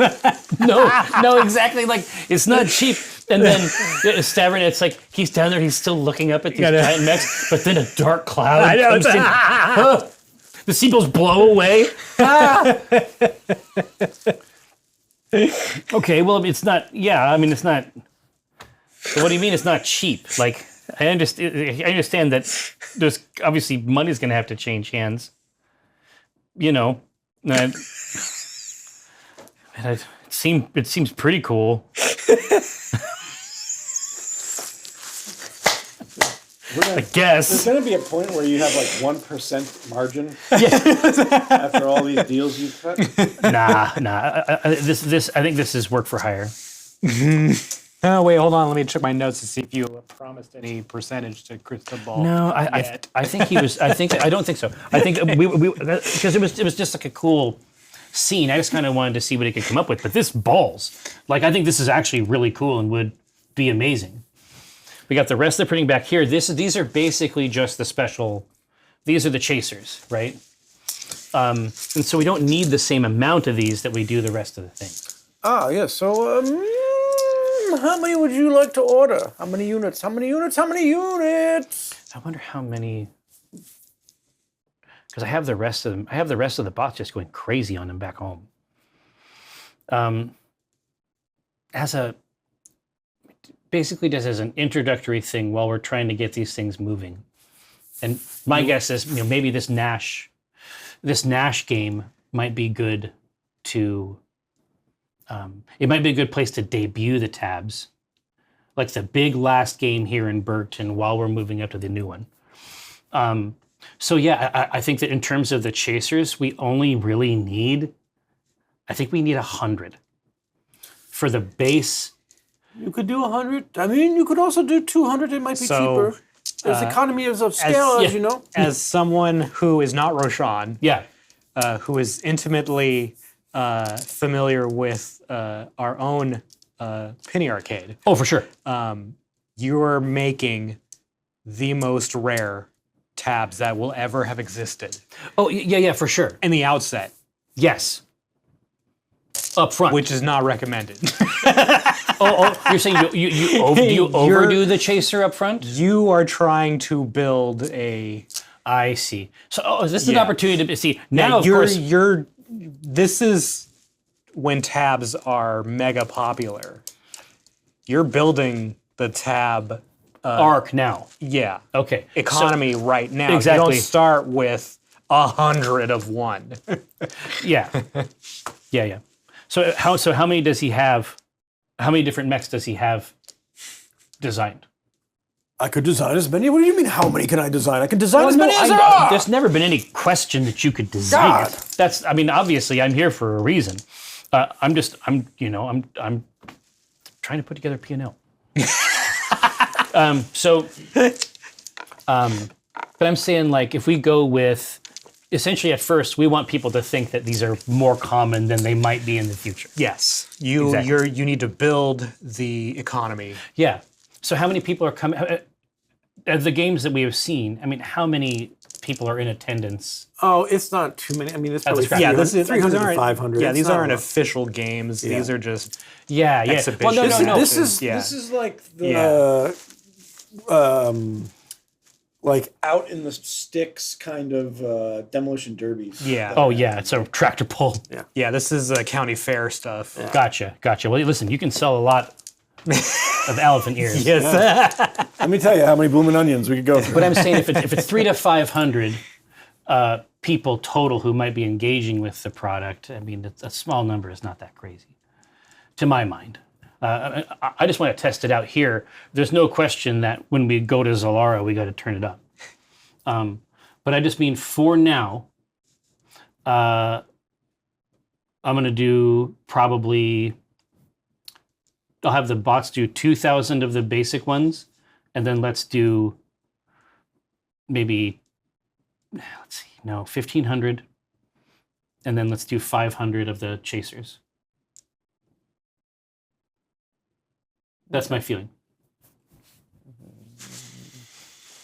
No, exactly. Like, it's not cheap. And then Stavron, it's like he's down there, he's still looking up at these giant mechs, but then a dark cloud comes in. The seagulls blow away. Okay, well, it's not, it's not. So what do you mean it's not cheap? Like, I understand that there's obviously money's going to have to change hands. You know, it seems pretty cool. I guess. There's going to be a point where you have like 1% margin after all these deals you've cut. Nah. I think this is work for hire. Oh, wait, hold on. Let me check my notes to see if you promised any percentage to Crystal Ball. No, I think he was. I don't think so. I think we because it was just like a cool scene. I just kind of wanted to see what he could come up with. But this balls, like, I think this is actually really cool and would be amazing. We got the rest of the printing back here. These are basically just the special. These are the chasers, right? And so we don't need the same amount of these that we do the rest of the thing. Ah, yes. So, how many would you like to order? How many units? How many units? How many units? I wonder how many. Because I have the rest of them. I have the rest of the bots just going crazy on them back home. Basically just as an introductory thing while we're trying to get these things moving. And my guess is, maybe this Nash game might be good to. It might be a good place to debut the tabs, like the big last game here in Burton while we're moving up to the new one. So yeah, I think that in terms of the chasers, we only really need, I think we need 100 for the base. You could do 100. I mean, you could also do 200. It might be cheaper. There's economies of scale, as you know. As someone who is not Roshan, who is intimately familiar with our own penny arcade. Oh, for sure. You're making the most rare tabs that will ever have existed. Oh, yeah, for sure. In the outset. Yes. Up front. Which is not recommended. You're saying you overdo the chaser up front? You are trying to build a... I see. So this is an opportunity to see. Now, of course... This is when tabs are mega popular. You're building the tab arc now. Yeah. Okay. Economy right now. Exactly. You don't start with 100 of one. Yeah. So how many does he have? How many different mechs does he have designed? I could design as many. What do you mean? How many can I design? I can design as many as there are. There's never been any question that you could design it. Obviously, I'm here for a reason. I'm trying to put together P&L. But I'm saying, like, if we go with, essentially at first, we want people to think that these are more common than they might be in the future. Yes, you need to build the economy. Yeah. So how many people are coming? Of the games that we have seen, I mean, how many people are in attendance? Oh, it's not too many. I mean, it's probably 300 to 500. Yeah, these aren't official games. Yeah. These are just exhibitions. Well, no. This is like the like out in the sticks kind of demolition derbies. Yeah. Oh yeah, it's a tractor pull. Yeah. This is county fair stuff. Yeah. Gotcha. Well, listen, you can sell a lot of elephant ears. Yes. Yeah. Let me tell you how many blooming onions we could go through. But I'm saying if it's 300 to 500 people total who might be engaging with the product, I mean, a small number is not that crazy, to my mind. I just want to test it out here. There's no question that when we go to Zalara, we got to turn it up. But But I just mean for now, I'm going to do probably, I'll have the bots do 2,000 of the basic ones, and then let's do maybe, 1,500, and then let's do 500 of the chasers. That's my feeling.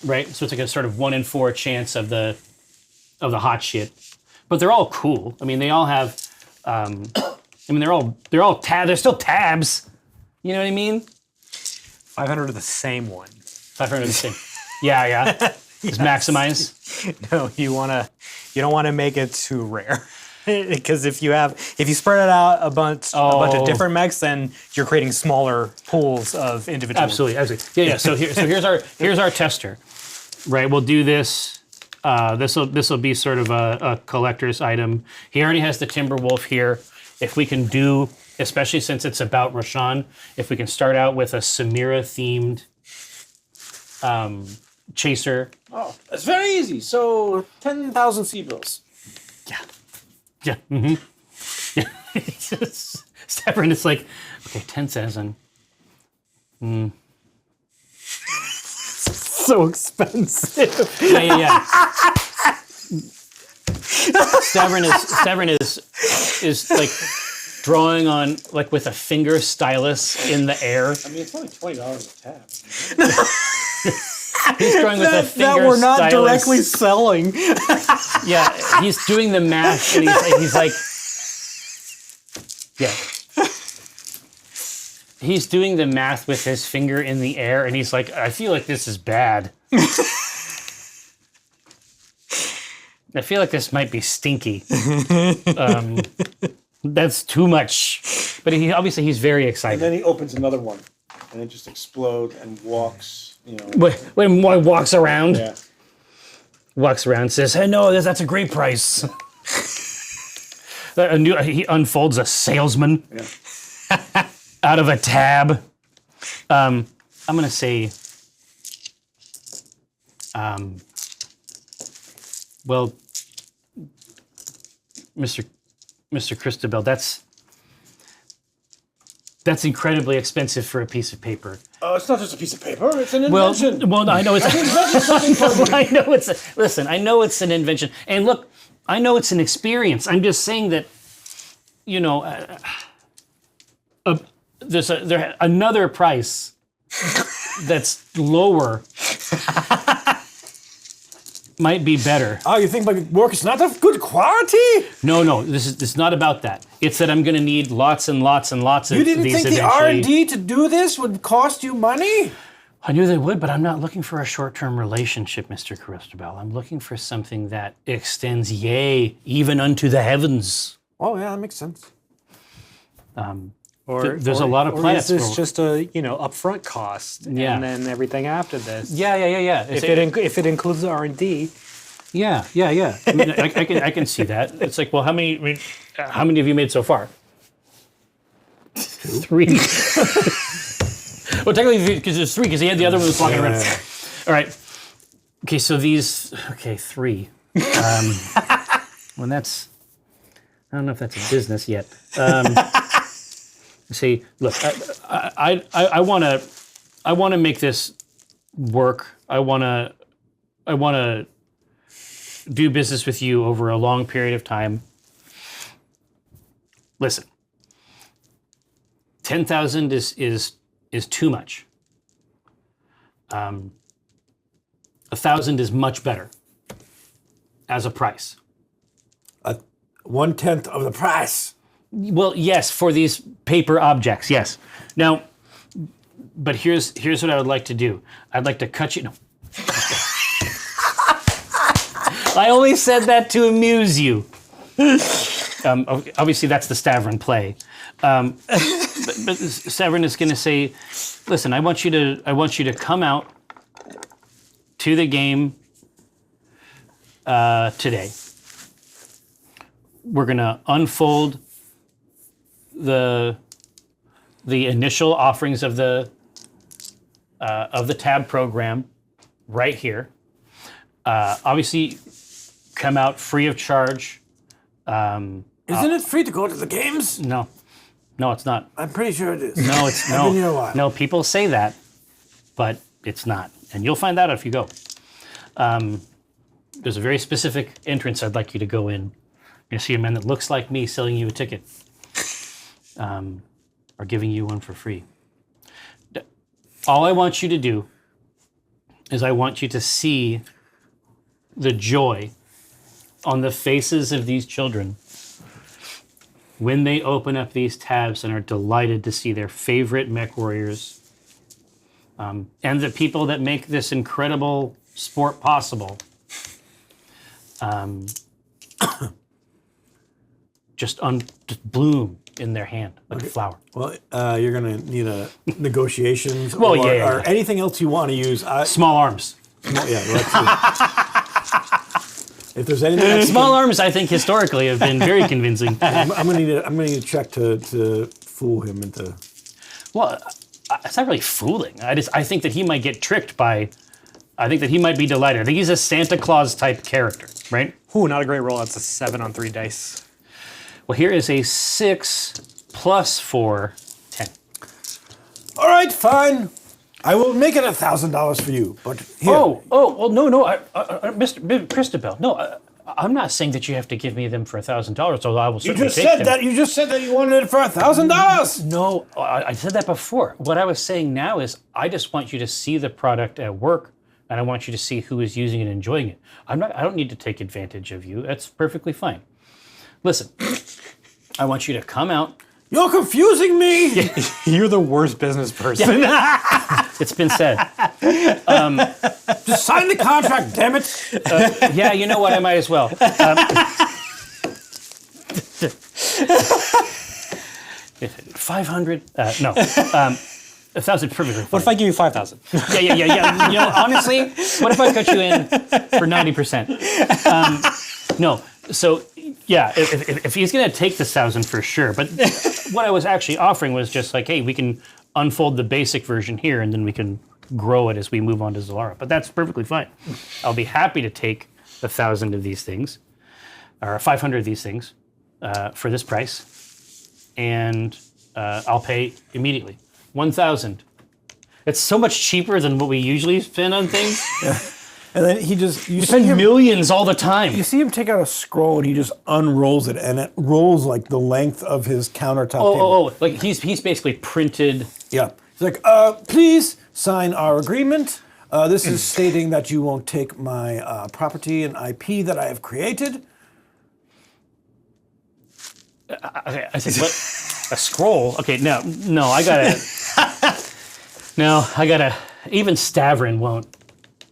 Right? So it's like a sort of 1 in 4 chance of the hot shit. But they're all cool. I mean, they all have they're still tabs. You know what I mean? 500 of the same one. 500 of the same. Yeah. Just maximize. No, you don't want to make it too rare. Because if you spread it out a bunch of different mechs, then you're creating smaller pools of individual. Absolutely. Yeah. So here's our tester. Right. We'll do this. This will be sort of a collector's item. He already has the Timberwolf here. If we can do, especially since it's about Roshan, if we can start out with a Samira themed chaser. Oh, that's very easy. So 10,000 Seabills. Yeah. Mm-hmm. Yeah. Stavron is like, okay, 10,000. So expensive. Yeah. Stavron is like drawing on like with a finger stylus in the air. I mean, it's only $20 a tab. He's drawing with a finger that we're not stylus. directly selling. Yeah, he's doing the math, and he's like, yeah. He's doing the math with his finger in the air, and he's like, I feel like this is bad. I feel like this might be stinky. That's too much. But he's very excited. And then he opens another one, and it just explodes and walks. When one walks around, Yeah. says, "Hey, no, that's a great price." He unfolds a salesman out of a tab. I'm gonna say, well, Mr. Christabel, that's incredibly expensive for a piece of paper. Oh, it's not just a piece of paper. It's an invention. Well, I know it's. Listen, I know it's an invention, and look, I know it's an experience. I'm just saying that, there's another price that's lower. Might be better. Oh, you think my work is not of good quality? No. This is not about that. It's that I'm going to need lots and lots and lots of these. You didn't think the R&D to do this would cost you money? I knew they would, but I'm not looking for a short-term relationship, Mr. Christabel. I'm looking for something that extends, yea, even unto the heavens. Oh yeah, that makes sense. There's a lot of planets. Or is this just a upfront cost, and then everything after this? Yeah. If it includes the R&D. Yeah. I mean, I can see that. It's like, well, how many have you made so far? 3. Well, technically, because there's 3, because he had the other one was walking around. All right. Okay, so these. Okay, 3. Well, that's. I don't know if that's a business yet. See, look, I want to make this work. I want to do business with you over a long period of time. Listen, 10,000 is too much. 1,000 is much better as a price. 1/10 of the price. Well, yes, for these paper objects, yes. Now, but here's what I would like to do. I'd like to cut you. No. I only said that to amuse you. Obviously, that's the Stavron play. But Stavron is going to say, "Listen, I want you to come out to the game today. We're going to unfold the initial offerings of the tab program right here. Obviously, come out free of charge. Isn't it free to go to the games? No, it's not. I'm pretty sure it is. No, it's I've been here a while. no. People say that, but it's not, and you'll find out if you go. There's a very specific entrance I'd like you to go in. You're gonna see a man that looks like me selling you a ticket, or giving you one for free. All I want you to do is I want you to see the joy on the faces of these children when they open up these tabs and are delighted to see their favorite mech warriors, and the people that make this incredible sport possible just bloom in their hand like a flower. Well, you're going to need a negotiations Well, or, yeah. or anything else you want to use. Small arms. If there's anything else, Small arms, I think, historically have been very convincing. I'm going to need a check to fool him into. Well, it's not really fooling. I think that he might get tricked by. I think that he might be delighted. I think he's a Santa Claus type character, right? Ooh, not a great roll. That's a 7 on 3 dice. Well, here is a 6 plus 4, 10. All right, fine. I will make it $1,000 for you. But here. Well, no, Mr. Christabel, no, I'm not saying that you have to give me them for $1,000, although I will certainly take them. You just said that you wanted it for $1,000. No, I said that before. What I was saying now is I just want you to see the product at work, and I want you to see who is using it and enjoying it. I don't need to take advantage of you. That's perfectly fine. Listen, I want you to come out. You're confusing me. You're the worst business person. It's been said. Just sign the contract, damn it. Yeah, you know what? I might as well. 500? No. 1,000 perfectly fine. What if I give you 5,000? Yeah. You know, honestly, what if I cut you in for 90%? No. So, yeah, if he's going to take the 1,000 for sure. But what I was actually offering was just like, hey, we can unfold the basic version here, and then we can grow it as we move on to Zalara. But that's perfectly fine. I'll be happy to take 1,000 of these things, or 500 of these things, for this price, and I'll pay immediately. 1,000. It's so much cheaper than what we usually spend on things. And then you spend millions all the time. You see him take out a scroll and he just unrolls it, and it rolls like the length of his countertop table. Like he's basically printed. Yeah. He's like, please sign our agreement. This is stating that you won't take my property and IP that I have created. I said, what? A scroll? Okay, no, I gotta. Even Stavrin won't.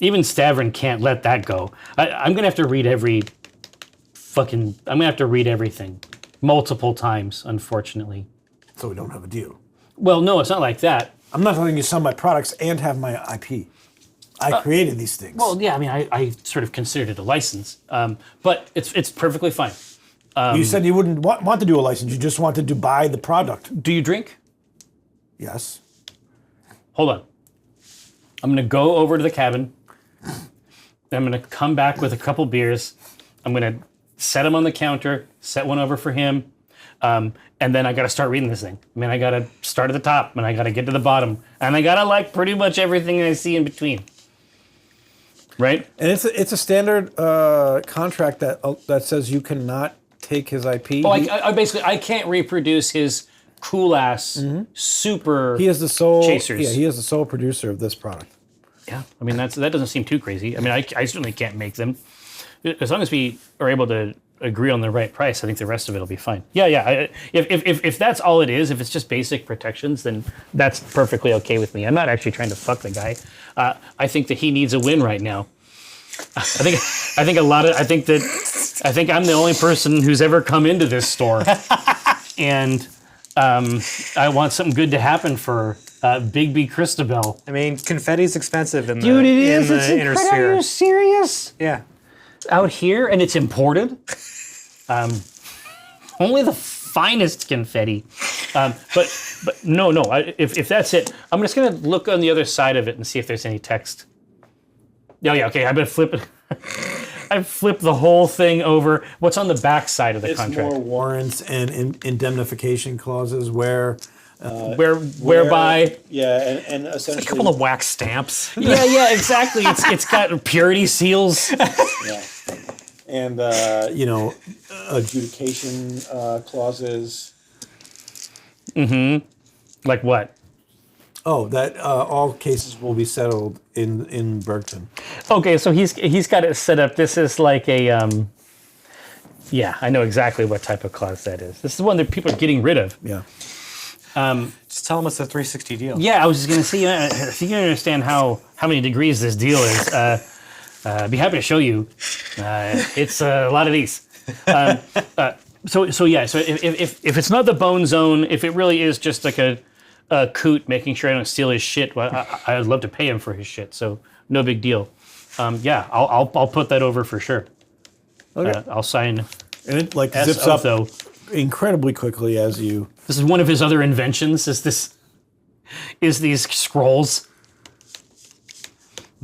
Even Stavrin can't let that go. I'm gonna have to read I'm gonna have to read everything multiple times, unfortunately. So we don't have a deal. Well, no, it's not like that. I'm not letting you sell my products and have my IP. I created these things. Well, yeah, I mean, I sort of considered it a license, but it's perfectly fine. You said you wouldn't want to do a license. You just wanted to buy the product. Do you drink? Yes. Hold on. I'm gonna go over to the cabin. I'm gonna come back with a couple beers. I'm gonna set them on the counter, set one over for him, and then I gotta start reading this thing. I mean, I gotta start at the top, and I gotta get to the bottom, and I gotta like pretty much everything I see in between. Right? And it's a standard contract that says you cannot take his IP. I can't reproduce his cool ass super. He is the sole chasers. Yeah, he is the sole producer of this product. Yeah, I mean that doesn't seem too crazy. I mean, I certainly can't make them. As long as we are able to agree on the right price, I think the rest of it will be fine. Yeah. If that's all it is, if it's just basic protections, then that's perfectly okay with me. I'm not actually trying to fuck the guy. I think that he needs a win right now. I think I'm the only person who's ever come into this store, and I want something good to happen for Big B Christabel. I mean, confetti's expensive in the inner Are sphere. you serious? Yeah. Out here, and it's imported. Only the finest confetti. But no. If that's it, I'm just gonna look on the other side of it and see if there's any text. Yeah. Okay. I'm gonna flip it. I flipped the whole thing over. What's on the back side of the It's contract? more warrants and indemnification clauses Whereby. Yeah, and essentially. A couple of wax stamps. Yeah, exactly. It's got purity seals. Yeah. And, adjudication clauses. Like what? Oh, that all cases will be settled in Bergton. Okay, so he's got it set up. This is like a yeah, I know exactly what type of clause that is. This is one that people are getting rid of. Yeah. Just tell them it's a 360 deal. Yeah, I was just gonna say, if you can understand how many degrees this deal is, I'd be happy to show you. It's a lot of these. So if it's not the bone zone, if it really is just like a coot making sure I don't steal his shit, well, I'd love to pay him for his shit. So no big deal. Yeah, I'll put that over for sure. Okay. I'll sign. And it like as zips of, up though. incredibly quickly as you. This is one of his other inventions. Is these scrolls?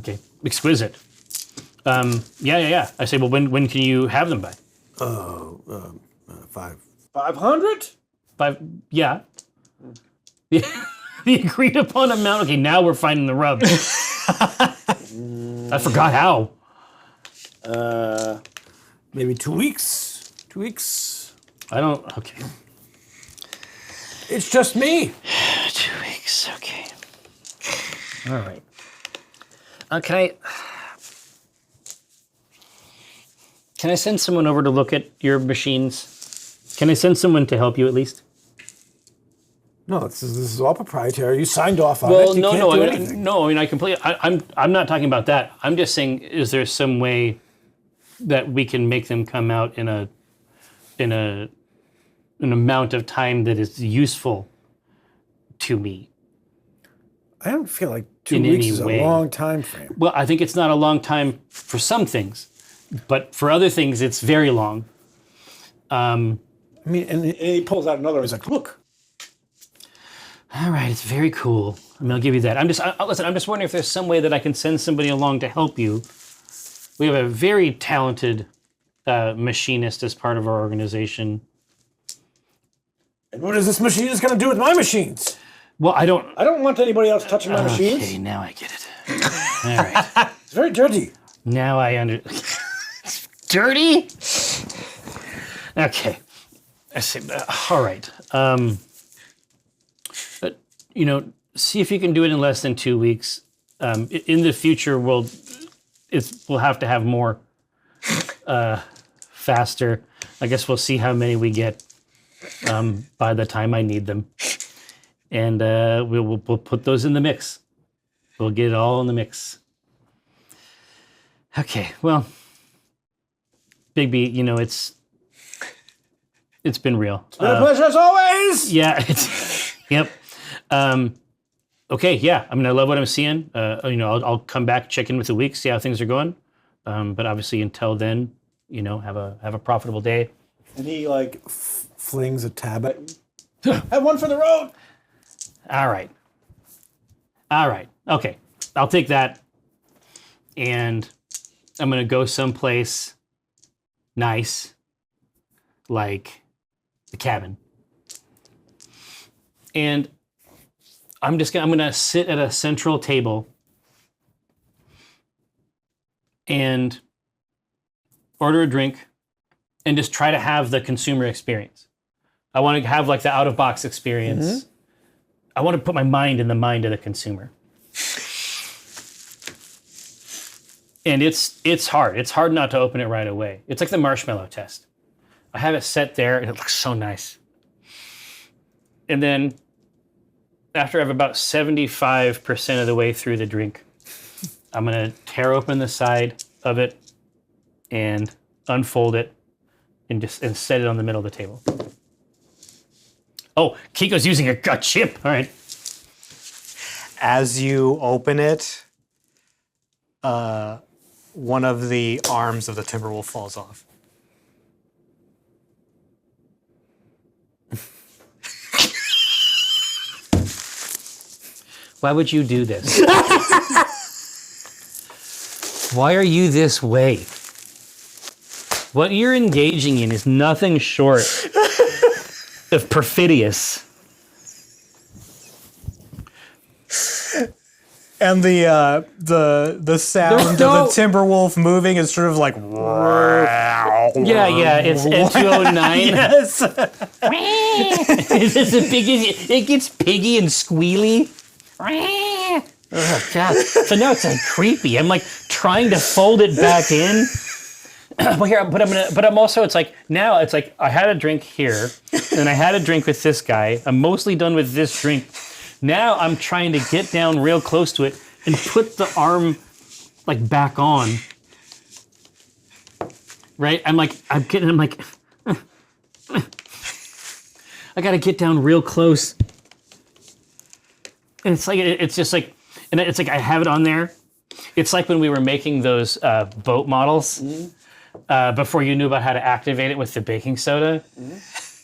Okay, exquisite. Yeah. I say, well, when can you have them by? 500? 5. Yeah. The agreed upon amount. Okay, now we're finding the rub. I forgot how. Maybe 2 weeks. 2 weeks. I don't. Okay. It's just me. 2 weeks. Okay. All right. Can I send someone over to look at your machines? Can I send someone to help you at least? No, this is all proprietary. You signed off on Well, it. You can't do anything. I mean, I completely. I'm not talking about that. I'm just saying, is there some way that we can make them come out in an amount of time that is useful to me? I don't feel like 2 In weeks any is way. a long time frame. Well, I think it's not a long time for some things, but for other things, it's very long. I mean, and he pulls out another. He's like, look. All right, it's very cool. I mean, I'll give you that. Listen, I'm just wondering if there's some way that I can send somebody along to help you. We have a very talented machinist as part of our organization. And what is this machinist going to do with my machines? Well, I don't want anybody else touching my machines. Okay, now I get it. All right. It's very dirty. Now I Dirty? Okay. I see. All right. But, see if you can do it in less than 2 weeks. In the future, we'll have to have more faster. I guess we'll see how many we get by the time I need them. And we'll put those in the mix. We'll get it all in the mix. Okay, well, Big B, it's been real. It's been a pleasure as always. Yeah, yep. Okay, yeah. I mean, I love what I'm seeing. I'll come back, check in with the week, see how things are going. But obviously, until then, have a profitable day. And he flings a tab at you. Have one for the road. All right. Okay, I'll take that, and I'm gonna go someplace nice, like the cabin, and I'm gonna sit at a central table and order a drink and just try to have the consumer experience. I want to have like the out-of-box experience. Mm-hmm. I want to put my mind in the mind of the consumer. And it's hard. It's hard not to open it right away. It's like the marshmallow test. I have it set there and it looks so nice. And then after I'm about 75% of the way through the drink, I'm gonna tear open the side of it and unfold it and set it on the middle of the table. Oh, Kiko's using a chip. All right. As you open it, one of the arms of the Timberwolf falls off. Why would you do this? Why are you this way? What you're engaging in is nothing short of perfidious. And the sound of the Timberwolf moving is sort of like Yeah, it's N209. yes. It's just a piggy. It gets piggy and squealy. Oh god! So now it's like creepy. I'm like trying to fold it back in. But I'm also. It's like now. It's like I had a drink here, and I had a drink with this guy. I'm mostly done with this drink. Now I'm trying to get down real close to it and put the arm like back on. Right? I'm like I gotta get down real close. And it's like it's just like, and it's like I have it on there. It's like when we were making those boat models before you knew about how to activate it with the baking soda.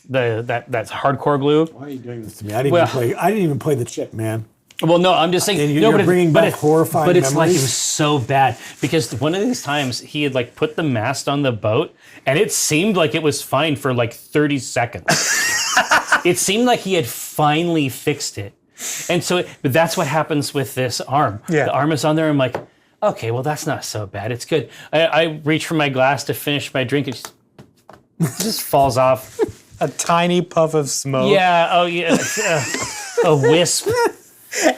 That's hardcore glue. Why are you doing this to me? I didn't even play the chip, man. Well, no, I'm just saying. And no, you're bringing back horrifying But it's like it memories? was so bad because one of these times he had like put the mast on the boat, and it seemed like it was fine for like 30 seconds. It seemed like he had finally fixed it, and so but that's what happens with this arm. Yeah. The arm is on there. I'm like, okay, well that's not so bad. It's good. I reach for my glass to finish my drink. It just falls off. A tiny puff of smoke. Yeah. Oh yeah. A wisp.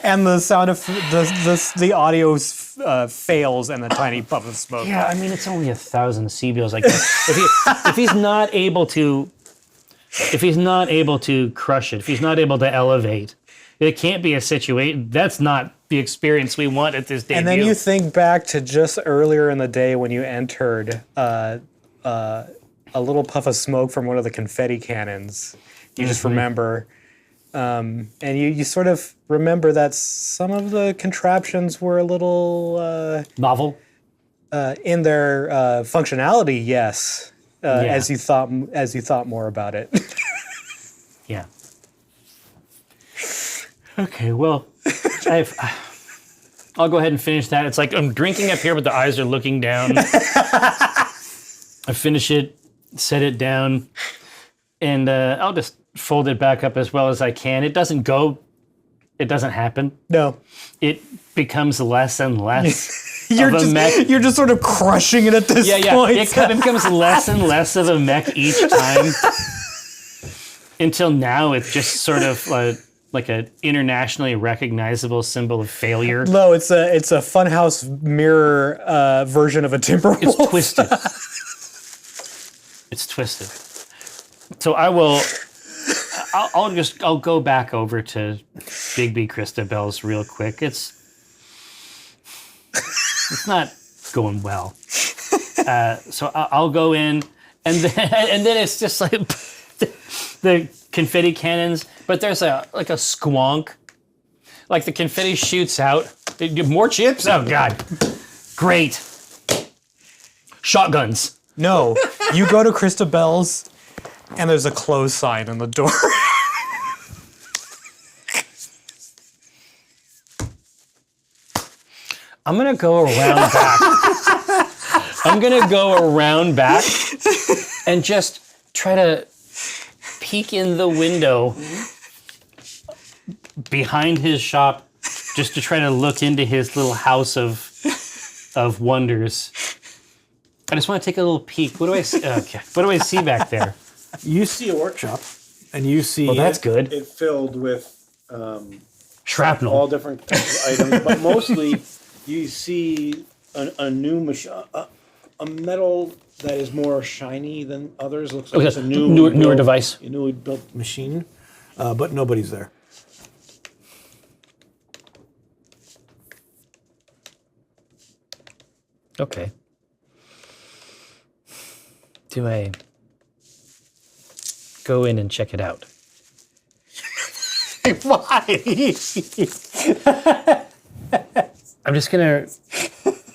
And the sound of the audio fails and the tiny puff of smoke. Yeah, I mean it's only 1,000 CBOs. Like if he's not able to crush it, if he's not able to elevate, it can't be a situation. That's not the experience we want at this debut. And then you think back to just earlier in the day when you entered a little puff of smoke from one of the confetti cannons. You just remember. And you sort of remember that some of the contraptions were a little novel in their functionality, yes. Yeah. As you thought more about it. Yeah. Okay, well, I'll go ahead and finish that. It's like I'm drinking up here, but the eyes are looking down. I finish it, set it down, and I'll just fold it back up as well as I can. It doesn't happen. No. It becomes less and less of a mech. You're just sort of crushing it at this point. It becomes less and less of a mech each time. Until now, it's just sort of like an internationally recognizable symbol of failure. No, it's a funhouse mirror version of a Timberwolf. It's twisted. It's twisted. So I'll go back over to Big B Christabel's real quick. It's not going well. So I'll go in, and then it's just like the confetti cannons, but there's a squonk. Like the confetti shoots out. More chips? Oh god. Great. Shotguns. No, you go to Christabel's, and there's a close sign on the door. I'm gonna go around back. I'm gonna go around back and just try to peek in the window behind his shop, just to try to look into his little house of wonders. I just want to take a little peek. What do I see? Okay. What do I see back there? You see a workshop, and you see Well, that's good. It filled with Shrapnel. all different types of items, but mostly you see a new machine, a metal that is more shiny than others. Looks like it's a newer device. a newly built machine, but nobody's there. Okay. Do I go in and check it out? Why? I'm just gonna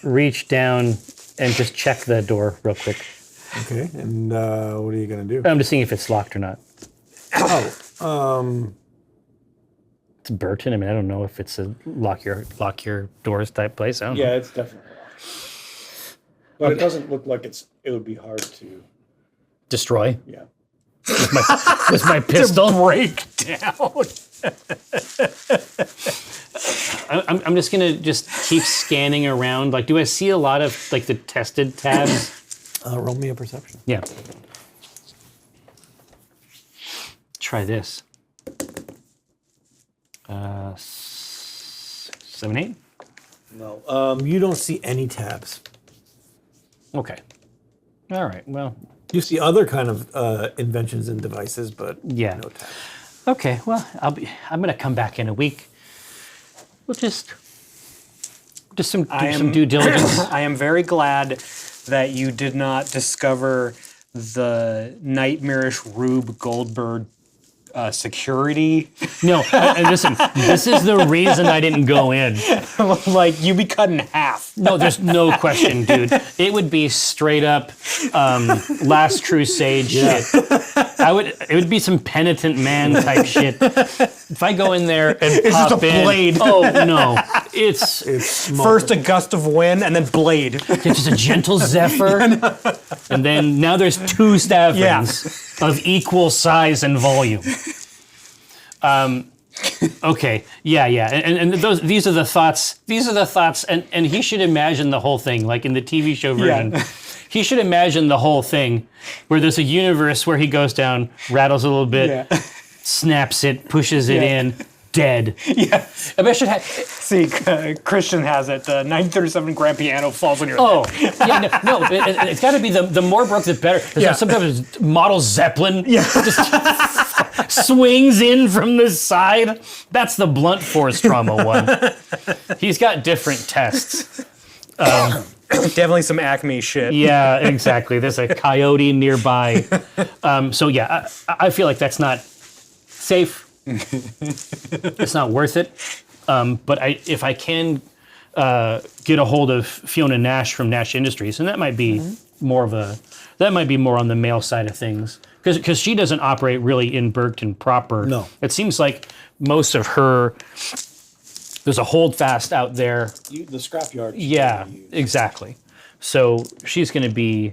reach down and just check the door real quick. Okay, and what are you gonna do? I'm just seeing if it's locked or not. Oh, It's Burton. I mean, I don't know if it's a lock your doors type place. I don't know. Yeah, it's definitely. But it doesn't look like it would be hard to. Destroy Yeah. with my pistol. Break down. I'm just gonna keep scanning around. Like, do I see a lot of like the tested tabs? Roll me a perception. Yeah. Try this. 7, 8. No. You don't see any tabs. Okay. All right. Well. You see other kind of inventions and devices, but Yeah. no tabs. Okay. Well, I'm gonna come back in a week. We'll do some due diligence. I am very glad that you did not discover the nightmarish Rube Goldberg security. No, and listen. This is the reason I didn't go in. Like, you'd be cut in half. No, there's no question, dude. It would be straight up Last Crusade shit. It would be some penitent man type shit. If I go in there and pop just a in, blade. oh no, it's First a gust of wind, and then blade. just a gentle zephyr, and then now there's 2 Stavrons of equal size and volume. Okay, yeah, and these are the thoughts. These are the thoughts, and he should imagine the whole thing, like in the TV show version. Yeah. He should imagine the whole thing, where there's a universe where he goes down, rattles a little bit, snaps it, pushes it in, dead. Yeah. I bet I should have. See, Christian has it. The 937 grand piano falls on your Oh, head. yeah, no, it's got to be the more broke, the better. There's like some type of model Zeppelin. Just swings in from the side. That's the blunt force trauma one. He's got different tests. Definitely some Acme shit. Yeah, exactly. There's a coyote nearby. So yeah, I feel like that's not safe. It's not worth it. But if I can get a hold of Fiona Nash from Nash Industries, and that might be more on the male side of things, because she doesn't operate really in Bergton proper. No. It seems like most of her. There's a holdfast out there. The scrapyard. Yeah, exactly. So she's going to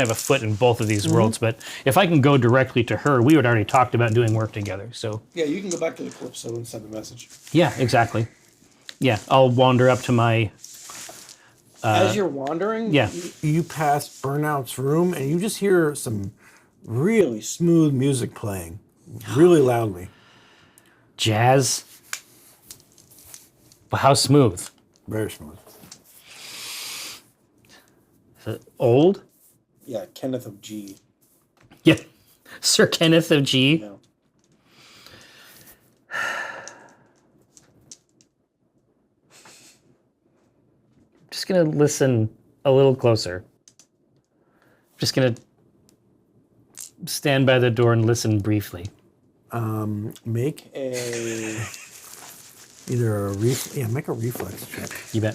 have a foot in both of these worlds. But if I can go directly to her, we had already talked about doing work together. So Yeah, you can go back to the Calypso and send a message. yeah, exactly. Yeah, I'll wander up to my. As you're wandering, Yeah. You pass Burnout's room, and you just hear some really smooth music playing, really loudly. Jazz. But how smooth? Very smooth. Is it old? Yeah, Kenneth of G. Yeah. Sir Kenneth of G. No. Just going to listen a little closer. Just going to stand by the door and listen briefly. Make either make a reflex check. You bet.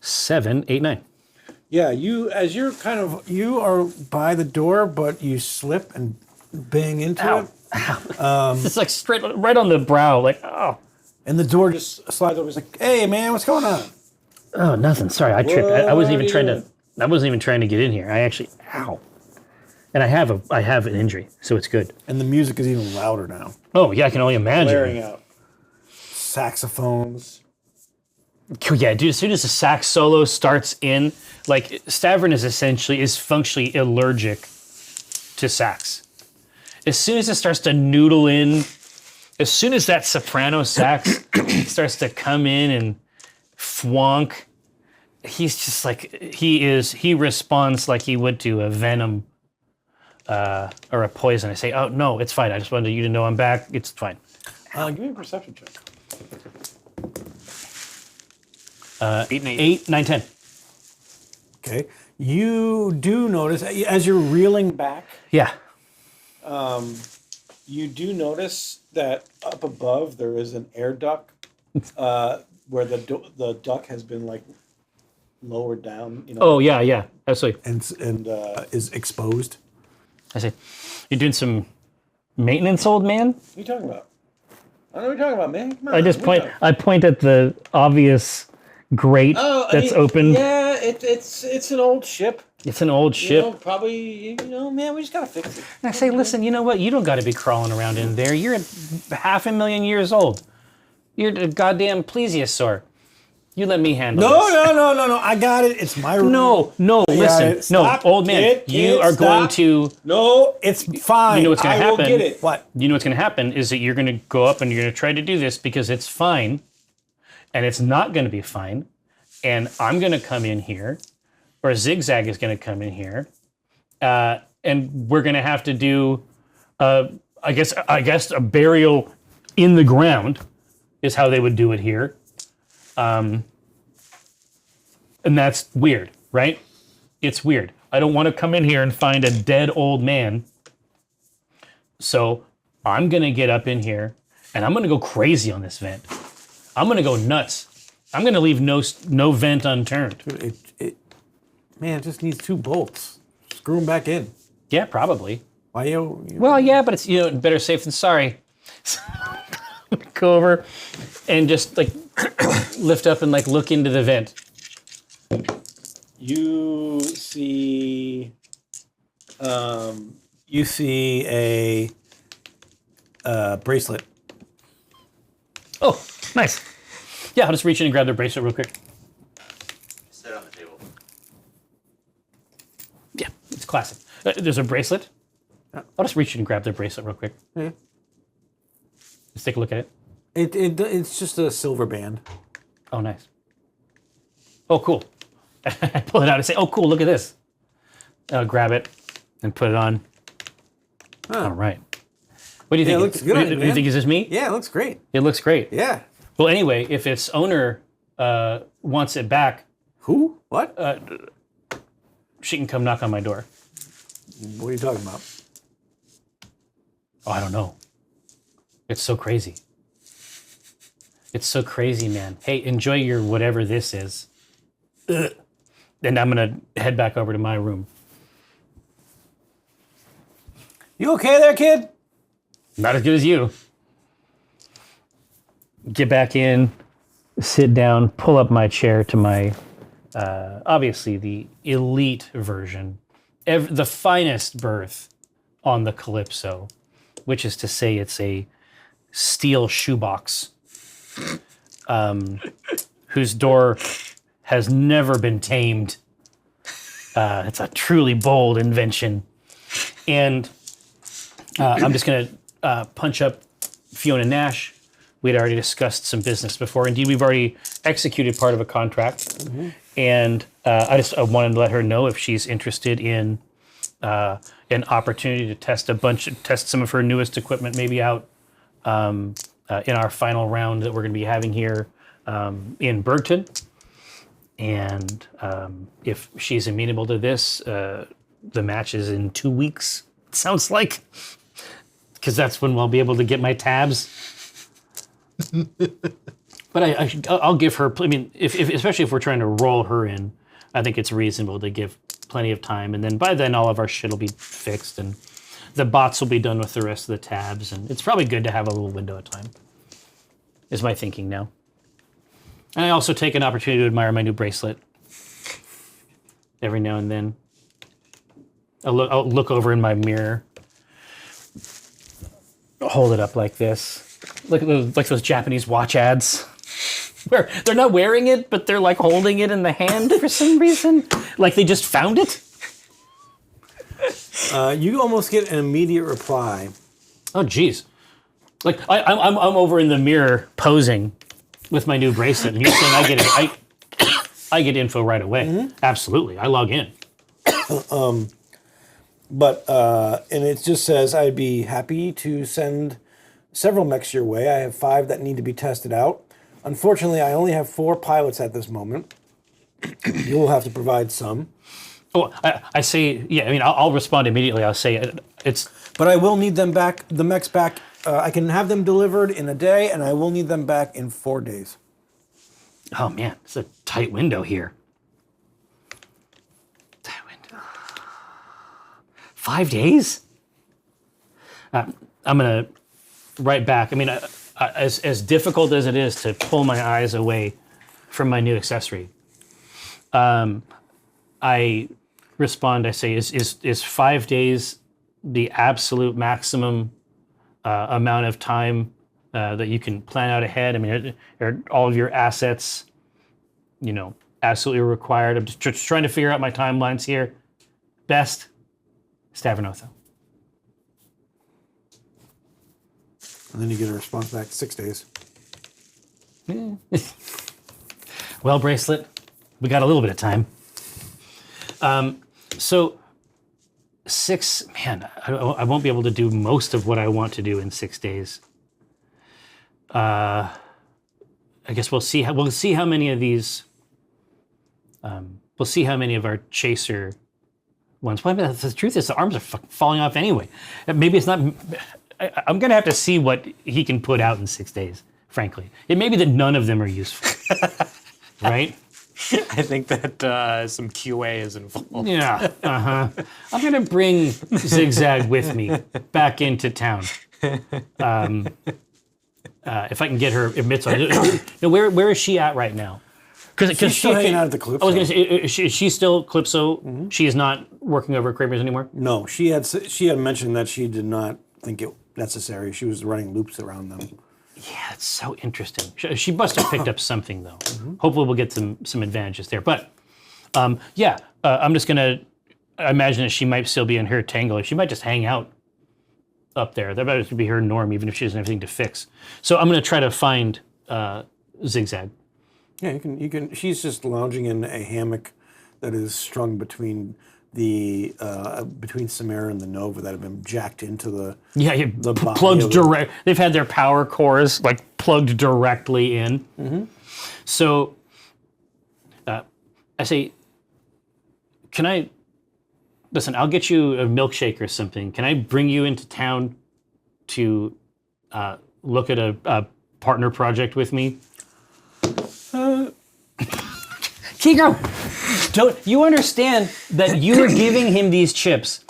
7, 8, 9. Yeah, you are by the door, but you slip and bang into it, It's like straight right on the brow. Like, oh. and the door just slides over. It's like, "Hey, man, what's going on?" Oh, nothing. Sorry, I tripped. I What wasn't are even you trying doing? to. I wasn't even trying to get in here. I actually, ow. And I have an injury, so it's good. And the music is even louder now. Oh yeah, I can only imagine. blaring out. Saxophones. Yeah, dude. As soon as the sax solo starts in, like Stavron is functionally allergic to sax. As soon as it starts to noodle in, as soon as that soprano sax starts to come in and fwonk, he's just like he responds like he would to a venom or a poison. I say, oh no, it's fine. I just wanted you to know I'm back. It's fine. Give me a perception check. 8, 9, 10. Okay. You do notice as you're reeling back. Yeah. You do notice that up above there is an air duct where the duct has been like lowered down. You know. Oh yeah. Absolutely. and is exposed. I say, you're doing some maintenance, old man? What are you talking about? I don't know what you're talking about, man. Come on, I just what are you point. talking- I point at the obvious grate Oh, that's open. Yeah, it's an old ship. It's an old You ship. know, probably, man, we just gotta fix it. And I say, listen, you know what? You don't got to be crawling around in there. You're 500,000 years old. You're a goddamn plesiosaur. You let me handle this. No. I got it. It's my room. No, it. listen. Stop. No, old man, Kid, you are going stop. to... No, it's fine. You know what's going to I will happen? get it. What? You know what's going to happen is that you're going to go up and you're going to try to do this because it's fine, and it's not going to be fine, and I'm going to come in here, or Zigzag is going to come in here, and we're going to have to do, I guess a burial in the ground is how they would do it here. And that's weird, right? It's weird. I don't want to come in here and find a dead old man. So I'm going to get up in here and I'm going to go crazy on this vent. I'm going to go nuts. I'm going to leave no vent unturned. Man, it just needs 2 bolts. Screw them back in. Yeah, probably. Why you? Well, yeah, but it's, better safe than sorry. Go over and just like lift up and like look into the vent. You see, You see a bracelet. Oh, nice. Yeah, I'll just reach in and grab their bracelet real quick. Set it on the table. Yeah, it's classic. There's a bracelet. I'll just reach in and grab their bracelet real quick. Yeah. Let's take a look at it. It's just a silver band. Oh, nice. Oh, cool. I pull it out and say, oh, cool, look at this. I'll grab it and put it on. All right. What do you think? it looks good on What you, do you man. think? Is this me? Yeah, it looks great. It looks great. Yeah. Well, anyway, if its owner wants it back, Who? What? she can come knock on my door. What are you talking about? Oh, I don't know. It's so crazy. It's so crazy, man. Hey, enjoy your whatever this is. Then I'm going to head back over to my room. You okay there, kid? Not as good as you. Get back in, sit down, pull up my chair to my, obviously the elite version, the finest berth on the Calypso, which is to say it's a steel shoebox whose door has never been tamed. It's a truly bold invention. And I'm just going to punch up Fiona Nash. We'd already discussed some business before. Indeed, we've already executed part of a contract. And I wanted to let her know if she's interested in an opportunity to test some of her newest equipment, maybe out in our final round that we're going to be having here in Bergton. And if she's amenable to this, the match is in 2 weeks, it sounds like, because that's when we'll be able to get my tabs. But I'll give her, I mean, especially if we're trying to roll her in, I think it's reasonable to give plenty of time. And then by then, all of our shit will be fixed and the bots will be done with the rest of the tabs. And it's probably good to have a little window of time, is my thinking now. And I also take an opportunity to admire my new bracelet every now and then. I'll look over in my mirror, hold it up like this. Look at those Japanese watch ads where they're not wearing it, but they're like holding it in the hand for some reason. Like they just found it. You almost get an immediate reply. Oh, geez. Like I'm over in the mirror posing with my new bracelet, and you're saying I get info right away. Mm-hmm. Absolutely, I log in. And it just says, I'd be happy to send several mechs your way. I have 5 that need to be tested out. Unfortunately, I only have 4 pilots at this moment. You will have to provide some. Oh, I say, yeah, I mean, I'll respond immediately. I'll say it's... But I will need them back, the mechs back. I can have them delivered in a day, and I will need them back in 4 days. Oh, man, it's a tight window here. Tight window. 5 days? I'm going to write back. I mean, as difficult as it is to pull my eyes away from my new accessory, I respond. I say, is 5 days the absolute maximum amount of time that you can plan out ahead? I mean, are all of your assets, absolutely required? I'm just trying to figure out my timelines here. Best, Stavronotha. And then you get a response back 6 days. Well, Bracelet, we got a little bit of time. So 6, man, I won't be able to do most of what I want to do in 6 days. I guess we'll see how many of these. We'll see how many of our chaser ones. Well, the truth is, the arms are falling off anyway. Maybe it's not. I'm going to have to see what he can put out in 6 days, frankly. It may be that none of them are useful, right? I think that some QA is involved. Yeah, I'm going to bring Zigzag with me back into town. If I can get her admits on it. Where is she at right now? Because She's still hanging out at the Calypso. I was going to say, is she still Calypso? Mm-hmm. She is not working over at Kramer's anymore? No, she had mentioned that she did not think it necessary. She was running loops around them. Yeah, it's so interesting. She must have picked up something, though. Mm-hmm. Hopefully we'll get some advantages there. But, I'm just going to imagine that she might still be in her tangle. She might just hang out up there. That might be her norm, even if she doesn't have anything to fix. So I'm going to try to find Zigzag. Yeah, you can. She's just lounging in a hammock that is strung between between Samara and the Nova that have been jacked into the plugged direct. They've had their power cores plugged directly in. Mm-hmm. So I say, can I listen? I'll get you a milkshake or something. Can I bring you into town to look at a partner project with me? Kegro, don't you understand that you are giving him these chips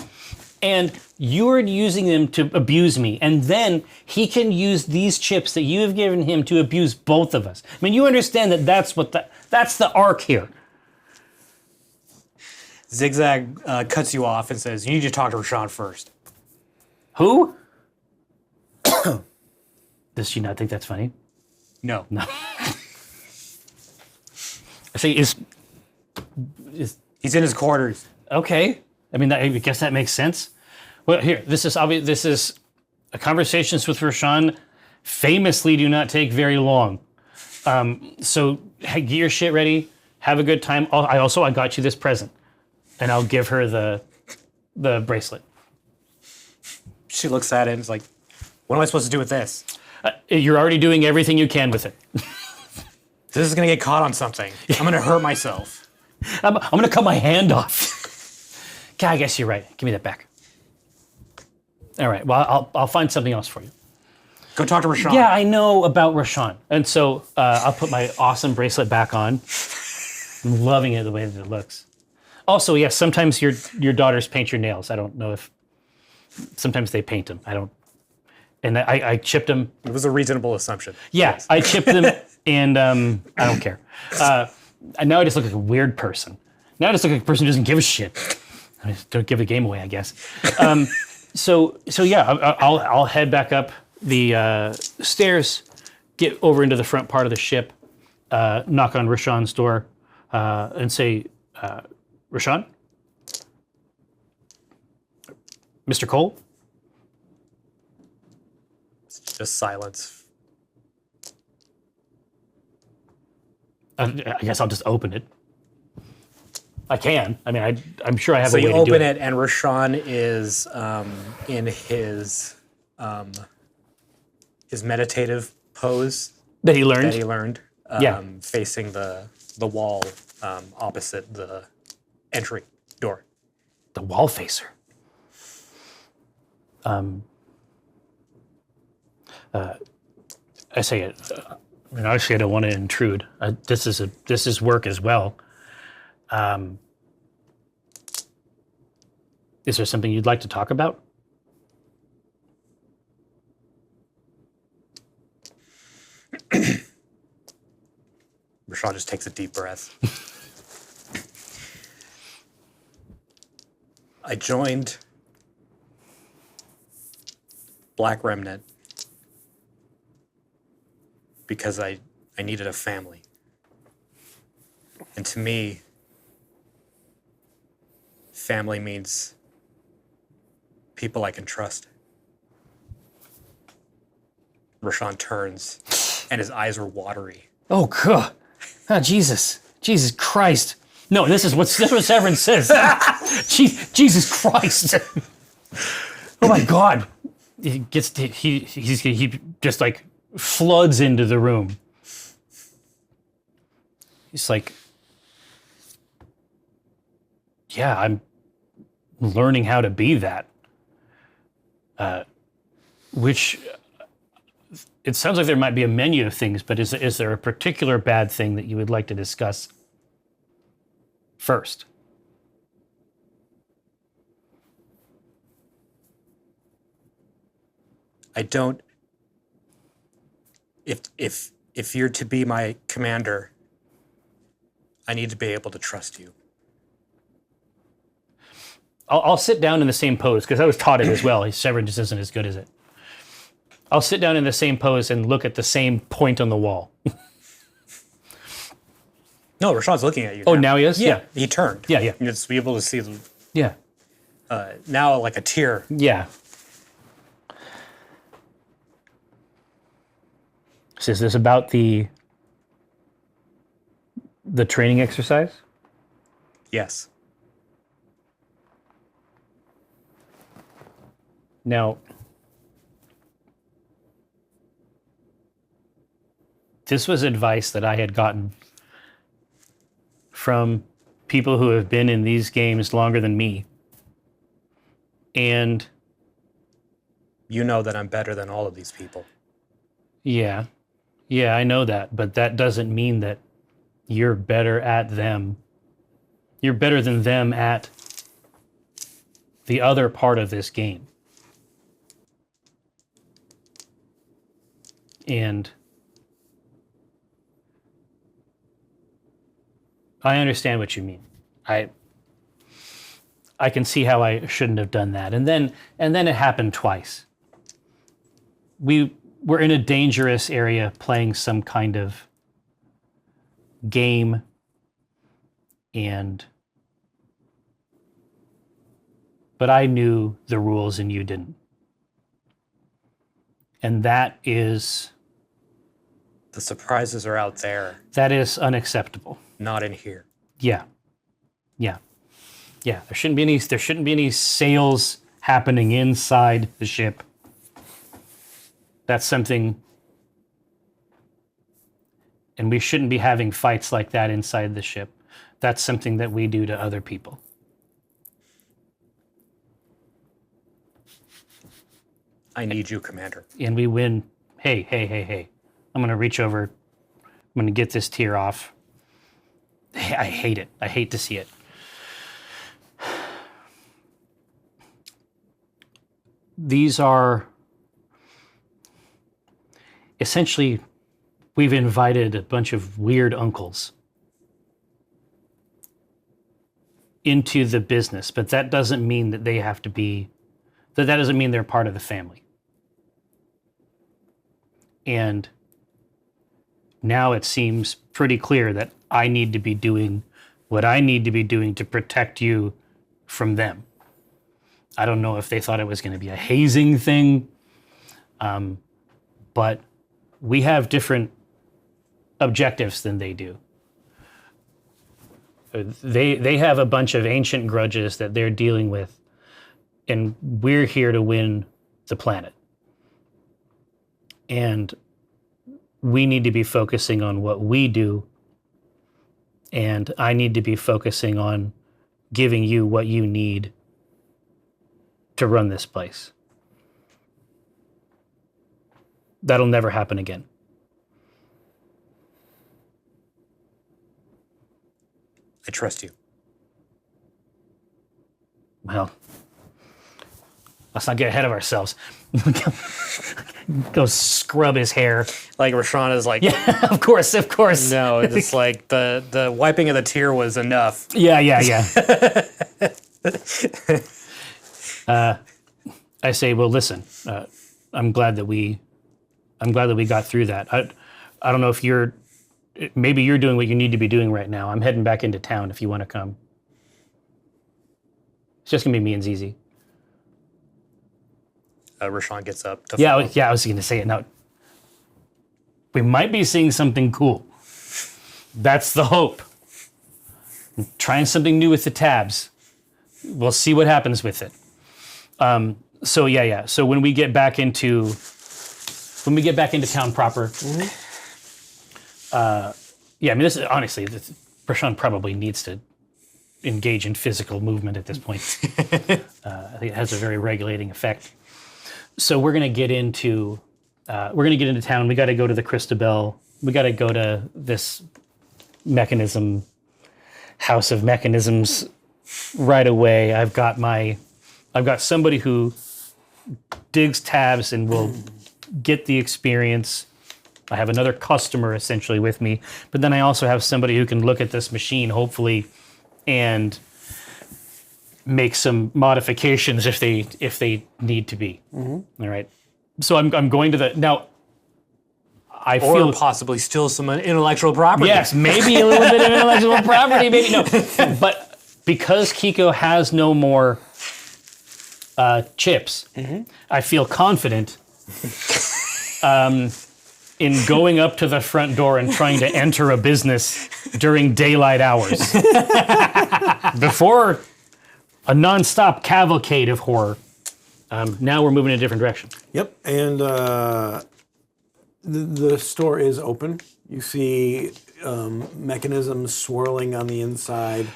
and you're using them to abuse me, and then he can use these chips that you have given him to abuse both of us? I mean, you understand that that's the arc here. Zigzag cuts you off and says, "You need to talk to Roshan first." Who? Does she not think that's funny? No. I say, is he's in his quarters. Okay. I mean, I guess that makes sense. Well, here, this is obvious. This is conversations with Roshan famously do not take very long. So get your shit ready. Have a good time. I got you this present, and I'll give her the bracelet. She looks at it and is like, "What am I supposed to do with this?" You're already doing everything you can with it. This is gonna get caught on something. I'm gonna hurt myself. I'm gonna cut my hand off. God, I guess you're right. Give me that back. All right. Well, I'll find something else for you. Go talk to Roshan. Yeah, I know about Roshan, and so I'll put my awesome bracelet back on. I'm loving it the way that it looks. Also, yes, sometimes your daughters paint your nails. I don't know if sometimes they paint them. I don't. And I chipped them. It was a reasonable assumption. Yeah, Yes. I chipped them, and I don't care. And now I just look like a weird person. Now I just look like a person who doesn't give a shit. I just don't give the game away, I guess. So yeah, I'll head back up the stairs, get over into the front part of the ship, knock on Roshan's door, and say, Roshan? Mr. Cole? Just silence. I guess I'll just open it. I can. I mean, I'm sure I have So a way you to do open it. it, and Roshan is in his meditative pose That he learned? that he learned, Yeah. facing the wall opposite the entry door. The wall facer. I say it. I mean, obviously, I don't want to intrude. This is work as well. Is there something you'd like to talk about? Roshan just takes a deep breath. I joined Black Remnant because I needed a family. And to me, family means people I can trust. Roshan turns, and his eyes are watery. Oh, God. Oh, Jesus. Jesus Christ. No, this is what Severin says. Jesus Christ. Oh, my God. He just like floods into the room. He's like, yeah, I'm learning how to be that. Which, it sounds like there might be a menu of things, but is there a particular bad thing that you would like to discuss first? I don't. If you're to be my commander, I need to be able to trust you. I'll sit down in the same pose, because I was taught it as well. Severin just isn't as good as it. I'll sit down in the same pose and look at the same point on the wall. No, Roshan's looking at you. Oh, now he is? Yeah, he turned. Yeah, yeah. You just be able to see the, Yeah. now like a tear. Yeah. So is this about the training exercise? Yes. Now, this was advice that I had gotten from people who have been in these games longer than me. And You know that I'm better than all of these people. yeah, I know that, but that doesn't mean that you're better at them. You're better than them at the other part of this game. And I understand what you mean. I can see how I shouldn't have done that. And then it happened twice. We were in a dangerous area playing some kind of game, but I knew the rules and you didn't. And that is The surprises are out there, unacceptable. not in here. Yeah. There shouldn't be any sales happening inside the ship. That's something, and we shouldn't be having fights like that inside the ship. That's something that we do to other people. I need you, Commander. And we win. Hey. I'm going to reach over. I'm going to get this tear off. I hate it. I hate to see it. These are essentially, we've invited a bunch of weird uncles into the business, but that doesn't mean that they have to be, that doesn't mean they're part of the family. And now it seems pretty clear that I need to be doing what I need to be doing to protect you from them. I don't know if they thought it was going to be a hazing thing, but we have different objectives than they do. They have a bunch of ancient grudges that they're dealing with, and we're here to win the planet. And we need to be focusing on what we do, and I need to be focusing on giving you what you need to run this place. That'll never happen again. I trust you. Well, let's not get ahead of ourselves. Go scrub his hair. Like Roshan is like, Yeah, of course. no, it's like the wiping of the tear was enough. Yeah. I say, well, listen. I'm glad that we got through that. I don't know if maybe you're doing what you need to be doing right now. I'm heading back into town if you want to come. It's just gonna be me and Zizi. Roshan gets up. To Yeah, follow. I was going to say it now. We might be seeing something cool. That's the hope. Trying something new with the tabs. We'll see what happens with it. So when we get back into town proper, I mean, this is honestly, Roshan probably needs to engage in physical movement at this point. I think it has a very regulating effect. So we're gonna get into town. We got to go to the Christabel. We got to go to this house of mechanisms right away. I've got somebody who digs tabs and will get the experience. I have another customer essentially with me, but then I also have somebody who can look at this machine, hopefully, and make some modifications if they need to be. All right. So I'm going to now. I feel possibly steal some intellectual property. Yes, maybe a little bit of intellectual property, maybe no. But because Kiko has no more chips, I feel confident in going up to the front door and trying to enter a business during daylight hours. Before a nonstop cavalcade of horror. Now we're moving in a different direction. Yep, and the store is open. You see mechanisms swirling on the inside.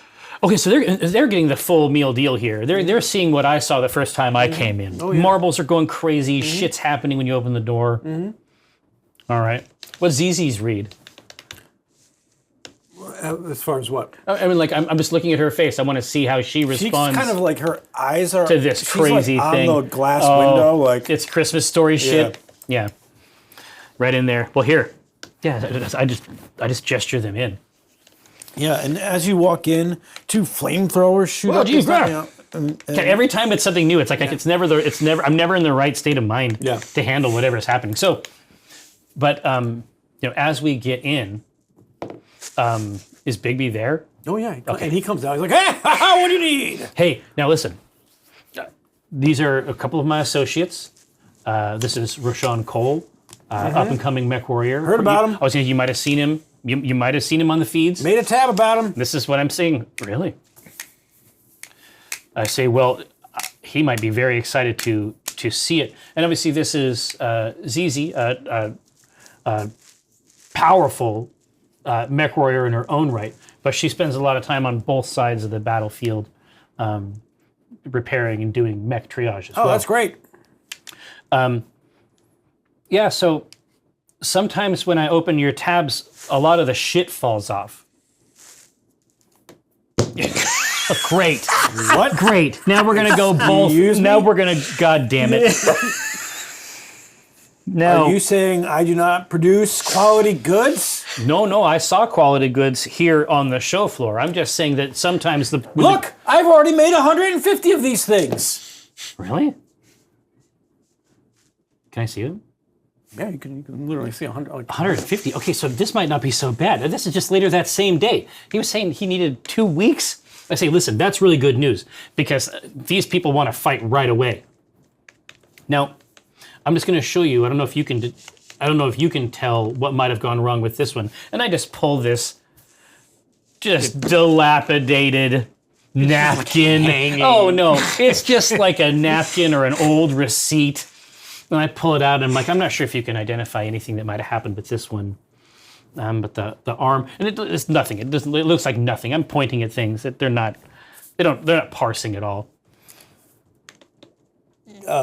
Okay, so they're getting the full meal deal here. They're seeing what I saw the first time I came in. Oh, yeah. Marbles are going crazy. Shit's happening when you open the door. All right. What's ZZ's read? As far as what? I mean, like, I'm just looking at her face. I want to see how she She's responds kind of like her eyes are to this she's crazy like thing. on the glass window, like It's Christmas story shit. Yeah. Right in there. Well, here. Yeah, I just gesture them in. yeah. And as you walk in, 2 flamethrowers shoot Well, up. geez, the- yeah. and Every time it's something new, it's like I'm never in the right state of mind to handle whatever is happening. So, but as we get in, is Bigby there? oh yeah, and he comes out. He's like, "Hey, what do you need?" Hey, now listen. These are a couple of my associates. This is Roshan Cole, up and coming mech warrior. Heard about him. I was saying you might have seen him. You might have seen him on the feeds. Made a tab about him. This is what I'm seeing. Really? I say, well, he might be very excited to see it. And obviously, this is ZZ, powerful mech warrior in her own right, but she spends a lot of time on both sides of the battlefield, repairing and doing mech triage as well. Oh, that's great. Yeah, so sometimes when I open your tabs, a lot of the shit falls off. Great. What? Great. Now we're gonna go both. Excuse Now me? we're gonna. God damn it. No. Are you saying I do not produce quality goods? No. I saw quality goods here on the show floor. I'm just saying that sometimes the Look, I've already made 150 of these things. Really? Can I see them? Yeah, you can literally see 100. Like, 150. Okay, so this might not be so bad. This is just later that same day. He was saying he needed 2 weeks. I say, listen, that's really good news because these people want to fight right away. Now, I'm just going to show you. I don't know if you can tell what might have gone wrong with this one. And I just pull this just dilapidated napkin. Oh no, it's just like a napkin or an old receipt. And I pull it out and I'm like, I'm not sure if you can identify anything that might have happened with this one. But the arm, and it's nothing. It looks like nothing. I'm pointing at things that they're not parsing at all.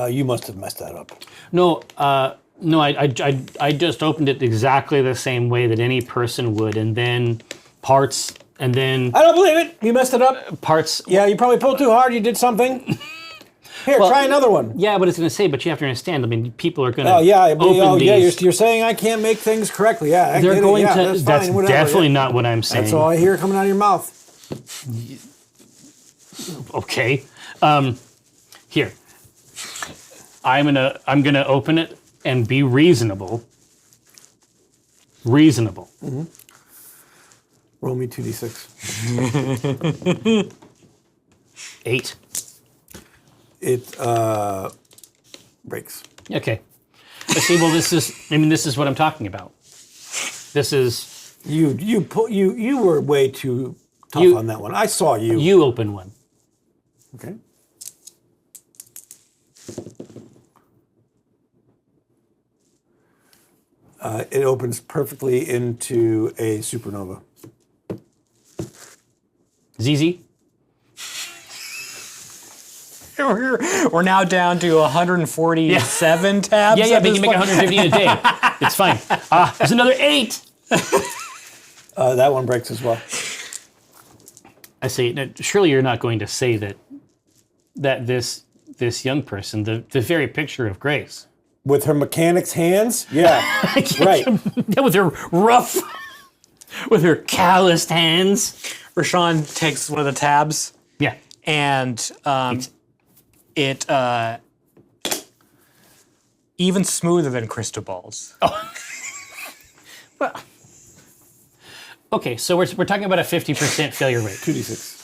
you must have messed that up. No, I just opened it exactly the same way that any person would, and then parts, and then I don't believe it. You messed it up. parts. Yeah, you probably pulled too hard. You did something. Here, Well, try another one. Yeah, but it's going to say, but you have to understand. I mean, people are going to Oh yeah, open these. You're saying I can't make things correctly. Yeah, I They're get going it. Yeah, to. That's, That's fine, whatever, definitely yeah. not what I'm saying. That's all I hear coming out of your mouth. Okay. Here. I'm gonna open it and be reasonable. Reasonable. Roll me 2d6. 8. It breaks. Okay. But see, well, this is what I'm talking about. This is You were way too tough on that one. I saw you. you open one. Okay. It opens perfectly into a supernova. ZZ. We're now down to 147 tabs. Yeah, at but you this can make point. 150 in a day. It's fine. There's another 8. That one breaks as well. I say, now, surely you're not going to say that this young person, the very picture of Grace, With her mechanic's hands? Yeah. Right. with her rough, with her calloused hands. Roshan takes one of the tabs Yeah. and it even smoother than crystal balls. Well, okay, so we're talking about a 50% failure rate. 2d6.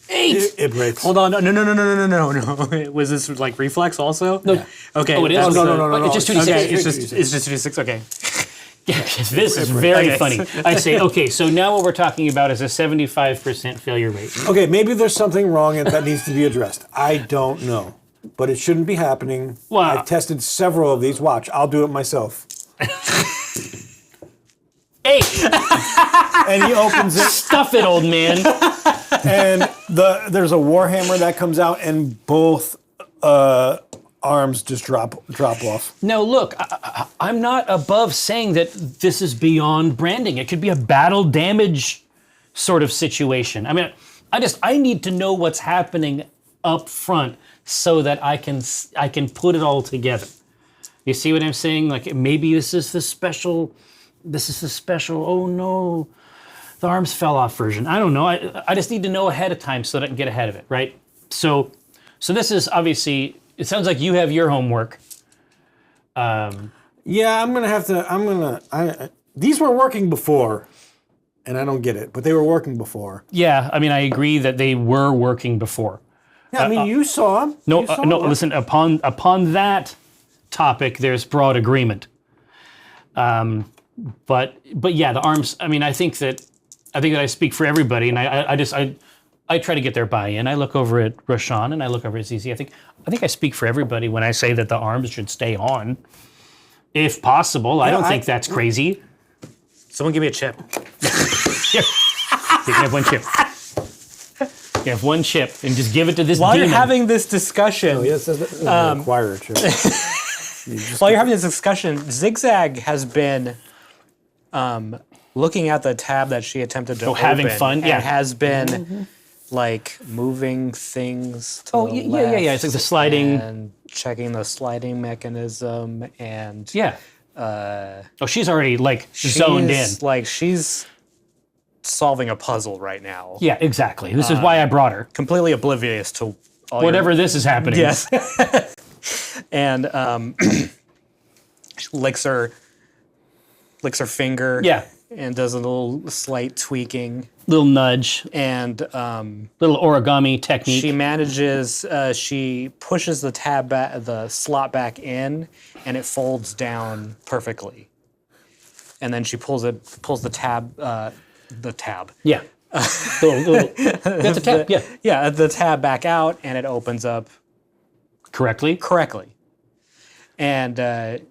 8. It breaks. Hold on, no. Was this like reflex also? No. Okay. Oh, it is? that was No. It's just 2d6. Okay, It's it's just 2d6. Okay. This is very Okay. funny. I say, okay, so now what we're talking about is a 75% failure rate. Okay, maybe there's something wrong and that needs to be addressed. I don't know. But it shouldn't be happening. Well- I've tested several of these. Watch, I'll do it myself. 8. And he opens it, Stuff it, old man. and there's a warhammer that comes out, and both arms just drop off. Now, look, I'm not above saying that this is beyond branding. It could be a battle damage sort of situation. I mean, I need to know what's happening up front so that I can put it all together. You see what I'm saying? Like maybe this is the special. Oh no, the arms fell off version. I don't know. I just need to know ahead of time so that I can get ahead of it, right? So this is obviously. It sounds like you have your homework. Yeah, I'm gonna have to. These were working before, and I don't get it, but they were working before. Yeah, I mean, I agree that they were working before. Yeah, I mean, you saw them. No, listen. Upon that topic, there's broad agreement. But yeah, the arms. I mean, I think that I speak for everybody, and I try to get their buy-in. I look over at Roshan and I look over at ZZ. I think I speak for everybody when I say that the arms should stay on, if possible. I don't think that's crazy. Someone give me a chip. Here. You can have one chip. You have one chip and just give it to this While demon. you're having this discussion, Yes, acquire it. while you're having this discussion, Zigzag has been looking at the tab that she attempted to open. having fun? And Yeah. has been like moving things to the yeah. It's like the left sliding. and checking the sliding mechanism and Yeah. Oh, she's already like zoned in. Like she's solving a puzzle right now. Yeah, exactly. This is why I brought her. Completely oblivious to all Whatever this is happening. Yes. And she licks her finger. Yeah. And does a little slight tweaking. Little nudge, And little origami technique. she manages. She pushes the the slot back in, and it folds down perfectly. And then she pulls the tab. Yeah. That's a tap. Yeah. Yeah, the tab back out, and it opens up Correctly. correctly. And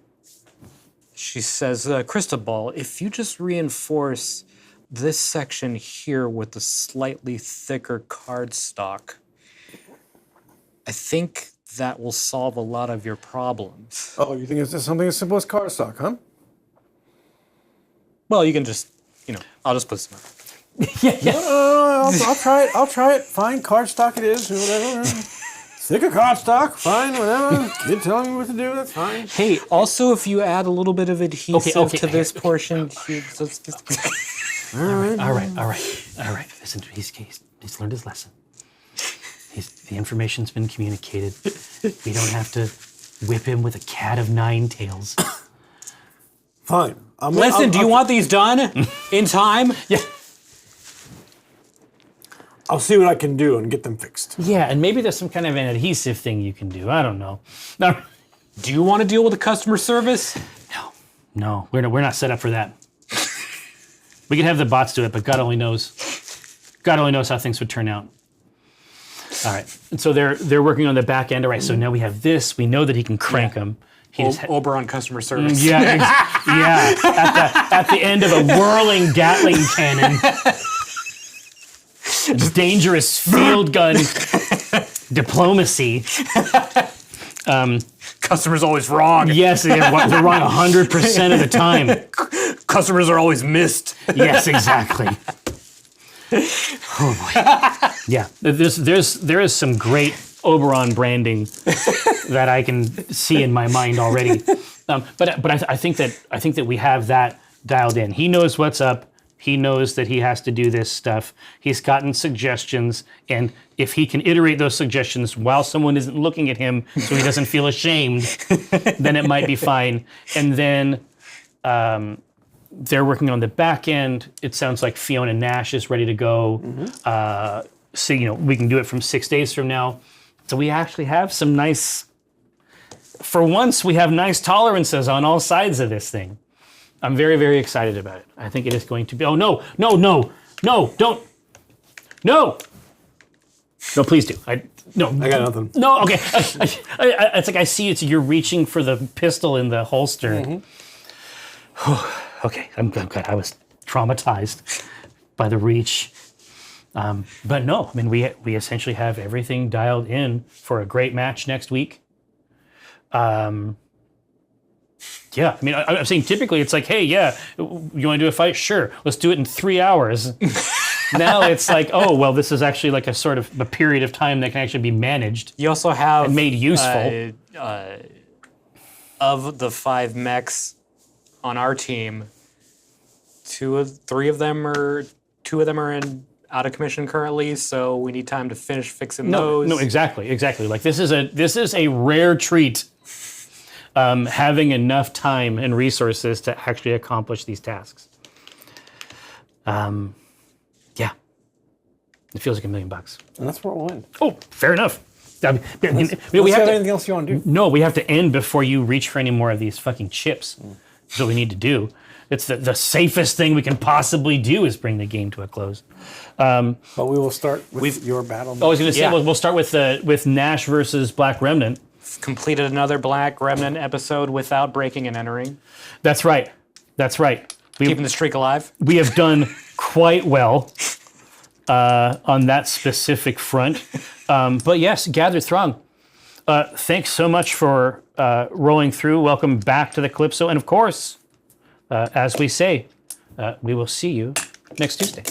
she says, Cristobal, if you just reinforce this section here with the slightly thicker cardstock, I think that will solve a lot of your problems. Oh, you think it's just something as simple as cardstock, huh? Well, you can just, I'll just put some. I'll try it. I'll try it. Fine, cardstock it is, or whatever. Stick a cardstock, fine, whatever. Kid telling me what to do, that's fine. Hey, also if you add a little bit of adhesive Okay, to this portion, All right. Listen, he's learned his lesson. The information's been communicated. We don't have to whip him with a cat of nine tails. Fine. Listen, do you want these done in time? Yeah. I'll see what I can do and get them fixed. Yeah, and maybe there's some kind of an adhesive thing you can do. I don't know. No, Do you want to deal with the customer service? no, we're not set up for that. We can have the bots do it, but God only knows. God only knows how things would turn out. All right, and so they're working on the back end. All right, so now we have this. We know that he can crank them. He just Oberon customer service. yeah, at the end of a whirling Gatling cannon. Dangerous field gun diplomacy. Customer's always wrong. Yes, they're wrong 100% of the time. Customers are always missed. Yes, exactly. Oh boy. Yeah, there is some great Oberon branding that I can see in my mind already. But I think that we have that dialed in. He knows what's up. He knows that he has to do this stuff. He's gotten suggestions, and if he can iterate those suggestions while someone isn't looking at him so he doesn't feel ashamed, then it might be fine. And then they're working on the back end. It sounds like Fiona Nash is ready to go. So, we can do it from 6 days from now. So we actually have some nice, for once, we have nice tolerances on all sides of this thing. I'm very, very excited about it. I think it is going to be. Oh no! Don't! No, please do. I got nothing. No, okay. It's like I see it. You're reaching for the pistol in the holster. Okay, I'm glad. I was traumatized by the reach. But no, I mean we essentially have everything dialed in for a great match next week. Yeah, I mean, I'm saying typically it's like, hey, yeah, you want to do a fight? Sure, let's do it in 3 hours. Now it's like, oh, well, this is actually like a sort of a period of time that can actually be managed. You also have and made useful. Of the 5 mechs on our team, 2 of them are in out of commission currently, so we need time to finish fixing those. No, exactly. Like this is a rare treat. Having enough time and resources to actually accomplish these tasks. Yeah, it feels like $1 million. And that's where we'll end. Oh, fair enough. I mean, We have anything else you want to do? No, we have to end before you reach for any more of these fucking chips. That's what we need to do. It's the safest thing we can possibly do is bring the game to a close. But we will start with your battle. I was going to say we'll start with Nash versus Black Remnant. Completed another Black Remnant episode without breaking and entering. That's right. Keeping the streak alive. We have done quite well on that specific front. But yes, Gather Throng, thanks so much for rolling through. Welcome back to the Calypso. And of course, as we say, we will see you next Tuesday.